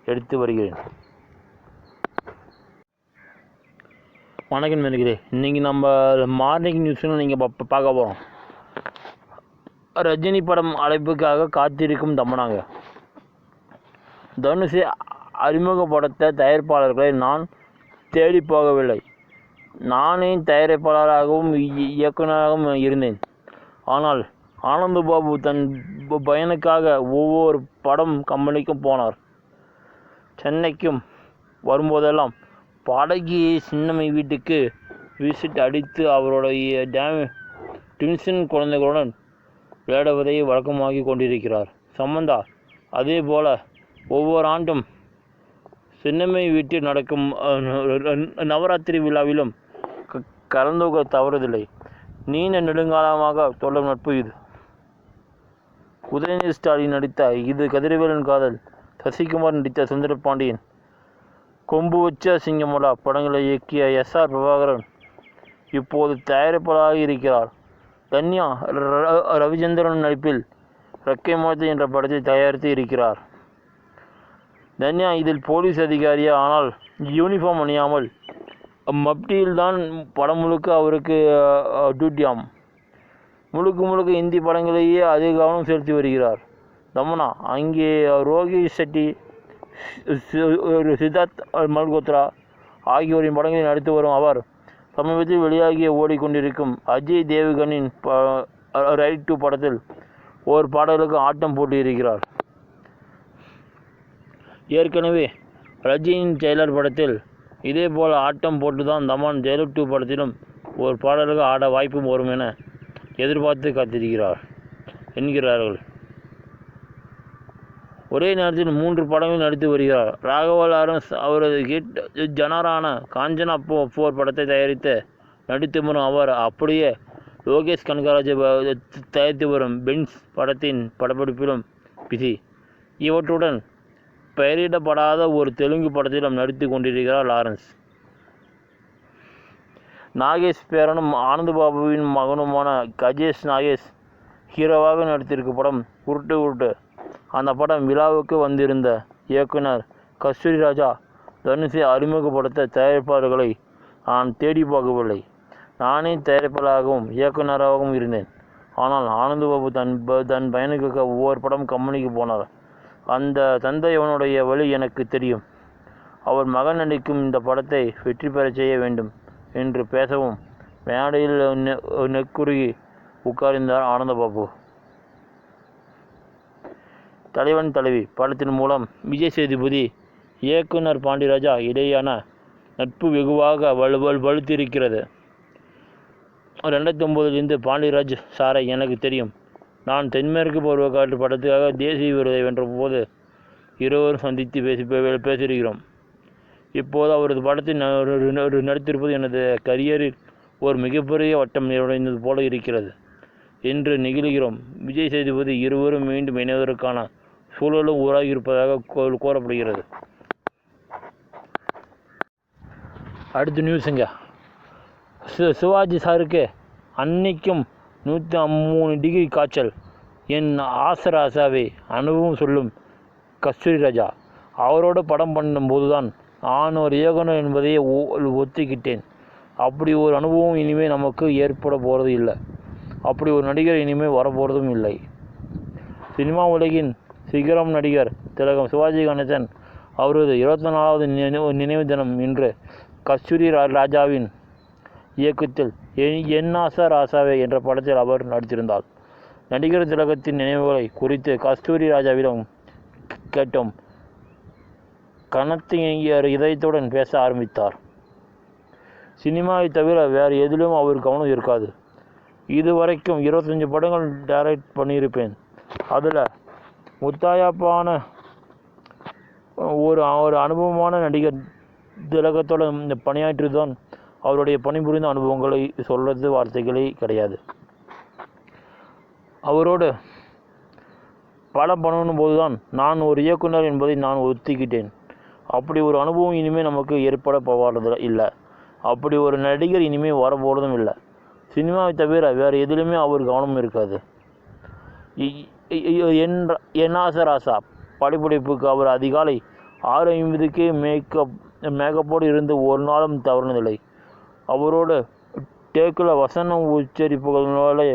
எடுத்து வருகிறேன். வணக்கம் நினைக்கிறே. இன்றைக்கி நம்ம மார்னிங் நியூஸ்னு நீங்கள் பார்க்க போகிறோம். ரஜினி படம் அழைப்புக்காக காத்திருக்கும் தமனாங்க. தனுஷை அறிமுகப்படுத்த தயாரிப்பாளர்களை நான் தேடி போகவில்லை. நானே தயாரிப்பாளராகவும் இயக்குநராகவும் இருந்தேன். ஆனால் ஆனந்த் பாபு தன் பயனுக்காக ஒவ்வொரு படம் கம்பெனிக்கும் போனார். சென்னைக்கும் வரும்போதெல்லாம் பாடகி சின்னம்மை வீட்டுக்கு விசிட் அடித்து அவருடைய ட்வின்ஸின் குழந்தைகளுடன் விளையாடுவதை வழக்கமாகி கொண்டிருக்கிறார். சம்பந்தா அதே போல ஒவ்வொரு ஆண்டும் சின்னம்மை வீட்டில் நடக்கும் நவராத்திரி விழாவிலும் கலந்து தவறுதில்லை. நீண்ட நெடுங்காலமாக தொடரும் நட்பு இது. உதயநிதி ஸ்டாலின் நடித்த இது கதிரவேலன் காதல், சசிகுமார் நடித்த சுந்தரபாண்டியன், கொம்பு வச்ச சிங்கமலா படங்களை இயக்கிய SR பிரபாகரன் இப்போது தயாரிப்பாளராக இருக்கிறார். தன்யா ரவிச்சந்திரன் நடிப்பில் ரெக்கை முளைத்த என்ற படத்தை தயாரித்து இருக்கிறார். தன்யா இதில் போலீஸ் அதிகாரியா, ஆனால் யூனிஃபார்ம் அணியாமல் மப்டியில்தான் படம் முழுக்க அவருக்கு டியூட்டியாம். முழுக்க இந்தி படங்களையே அதிக கவனம் செலுத்தி வருகிறார் தமனா. அங்கே ரோஹித் ஷெட்டி, சித்தார்த் மல்கோத்ரா ஆகியோரின் படங்களில் நடித்து வரும் அவர் சமீபத்தில் வெளியாகிய ஓடிக்கொண்டிருக்கும் அஜய் தேவ்கனின் ரைட் 2 படத்தில் ஒரு பாடலுக்கு ஆட்டம் போட்டியிருக்கிறார். ஏற்கனவே ரஜினியின் ஜெயிலர் படத்தில் இதே போல் ஆட்டம் போட்டுதான் தமன் ஜெயிலர் 2 படத்திலும் ஒரு பாடலுக்கு ஆட வாய்ப்பும் வரும் என எதிர்பார்த்து காத்திருக்கிறார் என்கிறார்கள். ஒரே நேரத்தில் 3 படங்களில் நடித்து வருகிறார். ராகவா லாரன்ஸ் அவரது ஹிட் ஜனரான காஞ்சனா 4 படத்தை தயாரித்து நடித்து வரும் அவர் அப்படியே லோகேஷ் கனகராஜ் தயாரித்து வரும் பென்ஸ் படத்தின் படப்பிடிப்பிலும் பிஸி. இவற்றுடன் பெயரிடப்படாத ஒரு தெலுங்கு படத்திலும் நடித்து கொண்டிருக்கிறார் லாரன்ஸ். நாகேஷ் பேரனும் ஆனந்த் பாபுவின் மகனுமான கஜேஷ் நாகேஷ் ஹீரோவாக நடித்திருக்கும் படம் உருட்டு. அந்த படம் விழாவுக்கு வந்திருந்த இயக்குனர் கஸ்தூரி ராஜா தனுஷை அறிமுகப்படுத்த தயாரிப்பாளர்களை நான் தேடி போகவில்லை. நானே தயாரிப்பாளராகவும் இயக்குனராகவும் இருந்தேன். ஆனால் ஆனந்த் பாபு தன் பையனுக்கு ஒவ்வொரு படம் கம்பெனிக்கு போனார். அந்த தந்தையவனுடைய வழி எனக்கு தெரியும். அவர் மகன் நடிக்கும் இந்த படத்தை வெற்றி பெற செய்ய வேண்டும் என்று பேசவும் மேடையில் நெக்குருகி உட்கார்ந்தார் ஆனந்தபாபு. தலைவன் தலைவி படத்தின் மூலம் விஜய் சேதுபதி இயக்குனர் பாண்டியராஜா இடையேயான நட்பு வெகுவாக வலுத்திருக்கிறது. 2009 பாண்டியராஜ் சாரை எனக்கு தெரியும். நான் தென்மேற்கு பருவக்காற்று படத்துக்காக தேசிய விருதை வென்ற போது இருவரும் சந்தித்து பேசியிருக்கிறோம். இப்போது அவரது படத்தில் நடித்திருப்பது எனது கரியரில் ஒரு மிகப்பெரிய வட்டம் நிறைந்தது போல இருக்கிறது என்று நெகிழ்கிறோம். விஜய் சேதுபதி இருவரும் மீண்டும் இணைவதற்கான சூழலும் உருவாகி இருப்பதாக கோரப்படுகிறது. அடுத்த நியூஸுங்க. சிவாஜி சாருக்கு அன்னைக்கும் 103 டிகிரி காய்ச்சல். என் ஆசராசாவே அனுபவம் சொல்லும் கஸ்தூரி ராஜா. அவரோட படம் பண்ணும்போது தான் நான் ஒரு இயக்குனர் என்பதையே ஒத்துக்கிட்டேன். அப்படி ஒரு அனுபவம் இனிமேல் நமக்கு ஏற்பட போகிறது இல்லை. அப்படி ஒரு நடிகர் இனிமேல் வரப்போகிறதும் இல்லை. சினிமா உலகின் சிகரம் நடிகர் திலகம் சிவாஜி கணேசன் அவரது 24வது நினைவு தினம் இன்று கஸ்தூரி ராஜாவின் இயக்கத்தில் என் ஆசா ராசாவே என்ற படத்தில் அவர் நடித்திருந்தார். நடிகர் திலகத்தின் நினைவுகளை குறித்து கஸ்தூரி ராஜாவிடம் கேட்டோம். கனத்த இதயத்துடன் பேச ஆரம்பித்தார். சினிமாவை தவிர வேறு எதிலும் அவர் கவனம் இருக்காது. இதுவரைக்கும் 25 படங்கள் டைரக்ட் பண்ணியிருப்பேன். அதில் முத்தாயப்பான ஒரு அனுபவமான நடிகர் திலகத்தோட பணியாற்றி தான் அவருடைய பணிபுரிந்த அனுபவங்களை சொல்கிறது வார்த்தைகளே கிடையாது. அவரோடு படம் பண்ணணும் போது தான் நான் ஒரு இயக்குனர் என்பதை நான் ஒத்துக்கிட்டேன். அப்படி ஒரு அனுபவம் இனிமேல் நமக்கு ஏற்பட போவது இல்லை. அப்படி ஒரு நடிகர் இனிமேல் வரப்போகிறதும் இல்லை. சினிமாவை தவிர வேறு எதிலுமே அவர் கவனம் இருக்காது. என் ஆசா ராசா படப்பிடிப்புக்கு அவர் அதிகாலை 6:50க்கே மேக்கப்போடு இருந்து ஒரு நாளும் தவறுனதில்லை. அவரோட டேக்கில் வசனம் உச்சரிப்புகளினாலே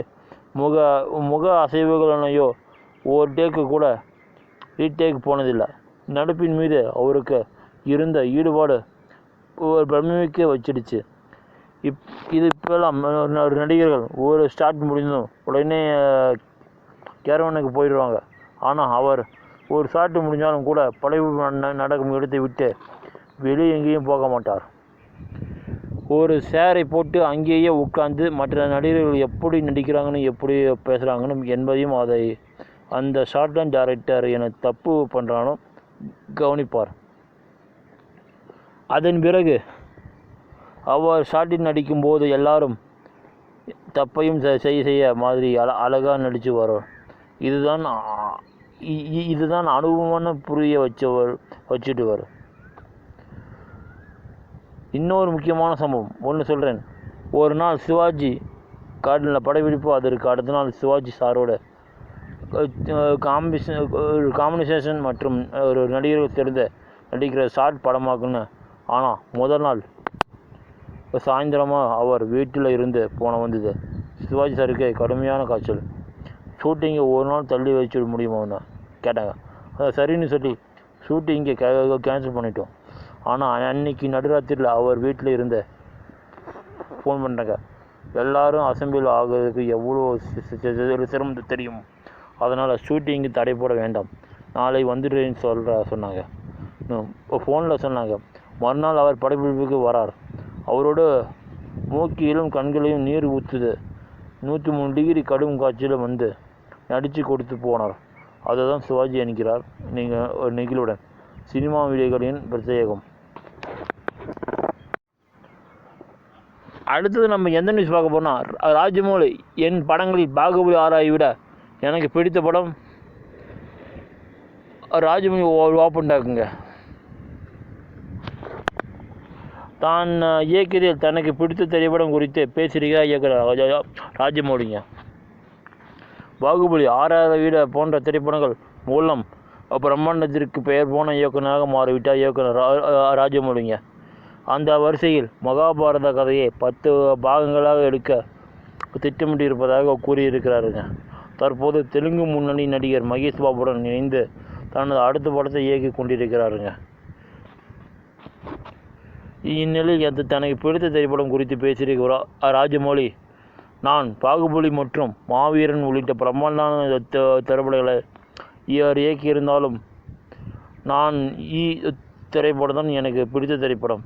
முக அசைவுகளினையோ ஒரு டேக்கு கூட ரீடேக் போனதில்லை. நடிப்பின் மீது அவருக்கு இருந்த ஈடுபாடு ஒரு பிரமிக்க வச்சிடுச்சு. இது இப்போல்லாம் நடிகர்கள் ஒரு ஸ்டார்ட் முடிஞ்சும் உடனே கேரவனுக்கு போயிடுவாங்க. ஆனால் அவர் ஒரு ஷாட்டு முடிஞ்சாலும் கூட படைப்பு நடக்கும் இடத்தை விட்டு வெளியே எங்கேயும் போக மாட்டார். ஒரு சேரை போட்டு அங்கேயே உட்காந்து மற்ற நடிகர்கள் எப்படி நடிக்கிறாங்கன்னு எப்படி பேசுகிறாங்கன்னு என்பதையும் அந்த ஷார்ட் அண்ட் டைரக்டர் என தப்பு பண்ணுறானோ கவனிப்பார். அதன் பிறகு அவர் ஷாட்டில் நடிக்கும்போது எல்லாரும் தப்பையும் செய்ய மாதிரி அழகாக நடித்து வரும். இதுதான் அனுபவமான புரிய வச்சுட்டு வரும். இன்னொரு முக்கியமான சம்பவம் ஒன்று சொல்கிறேன். ஒரு நாள் சிவாஜி கார்டனில் படப்பிடிப்பு. அதற்கு அடுத்த நாள் சிவாஜி சாரோட காம்பினேஷன் மற்றும் ஒரு நடிகர்கள் தெரிந்த நடிக்கிற ஷார்ட் படமாக்குன்னு. ஆனால் முதல் நாள் சாயந்தரமாக அவர் வீட்டில் இருந்து வந்தது. சிவாஜி சாருக்கு கடுமையான காய்ச்சல். ஷூட்டிங்கை ஒரு நாள் தள்ளி வச்சுட முடியுமான்னு கேட்டாங்க. சரின்னு சொல்லி ஷூட்டிங்கை கேன்சல் பண்ணிட்டோம். ஆனால் அன்னைக்கு நடுராத்திரியில் அவர் வீட்டில் இருந்து ஃபோன் பண்ணுறாங்க. எல்லோரும் அசம்பிள் ஆகிறதுக்கு எவ்வளோ சிரமம் தெரியும். அதனால் ஷூட்டிங்கு தடை போட வேண்டாம், நாளை வந்துடுறேன்னு சொன்னாங்க. ஃபோனில் சொன்னாங்க. மறுநாள் அவர் படப்பிடிப்புக்கு வரார். அவரோட மூக்கிலும் கண்களையும் நீர் ஊற்றுது. 103 டிகிரி கடும் காய்ச்சலும் வந்து நடித்து கொடுத்து போனார். அதை தான் சிவாஜி என்கிறார் நெகிழுடன். சினிமா வீடியோக்களின் பிரத்யேகம். அடுத்தது நம்ம எந்த நியூஸ் பார்க்க போனால், ராஜமௌழி என் படங்களில் பாகுபலி 6 விட எனக்கு பிடித்த படம் ராஜமௌழி ஓப்பன் டாக்குங்க. தான் இயக்கியதில் தனக்கு பிடித்த திரைப்படம் குறித்து பேசியிருக்கிறார் இயக்குனர் ராஜமௌழிங்க. பாகுபலி 6 விட போன்ற திரைப்படங்கள் மூலம் பிரம்மாண்டத்திற்கு பெயர் போன இயக்குநராக மாறிவிட்டார் இயக்குனர் ராஜமௌழிங்க. அந்த வரிசையில் மகாபாரத கதையை 10 பாகங்களாக எடுக்க திட்டமிட்டிருப்பதாக கூறியிருக்கிறாருங்க. தற்போது தெலுங்கு முன்னணி நடிகர் மகேஷ் பாபுடன் இணைந்து தனது அடுத்த படத்தை இயக்கி கொண்டிருக்கிறாருங்க. இந்நிலையில் தனக்கு பிடித்த திரைப்படம் குறித்து பேசியிருக்கிறார் ராஜமௌழி. நான் பாகுபலி மற்றும் மாவீரன் உள்ளிட்ட பிரம்மாண்டான திரைப்படங்களை இயக்கியிருந்தாலும் நான் திரைப்படம் தான் எனக்கு பிடித்த திரைப்படம்.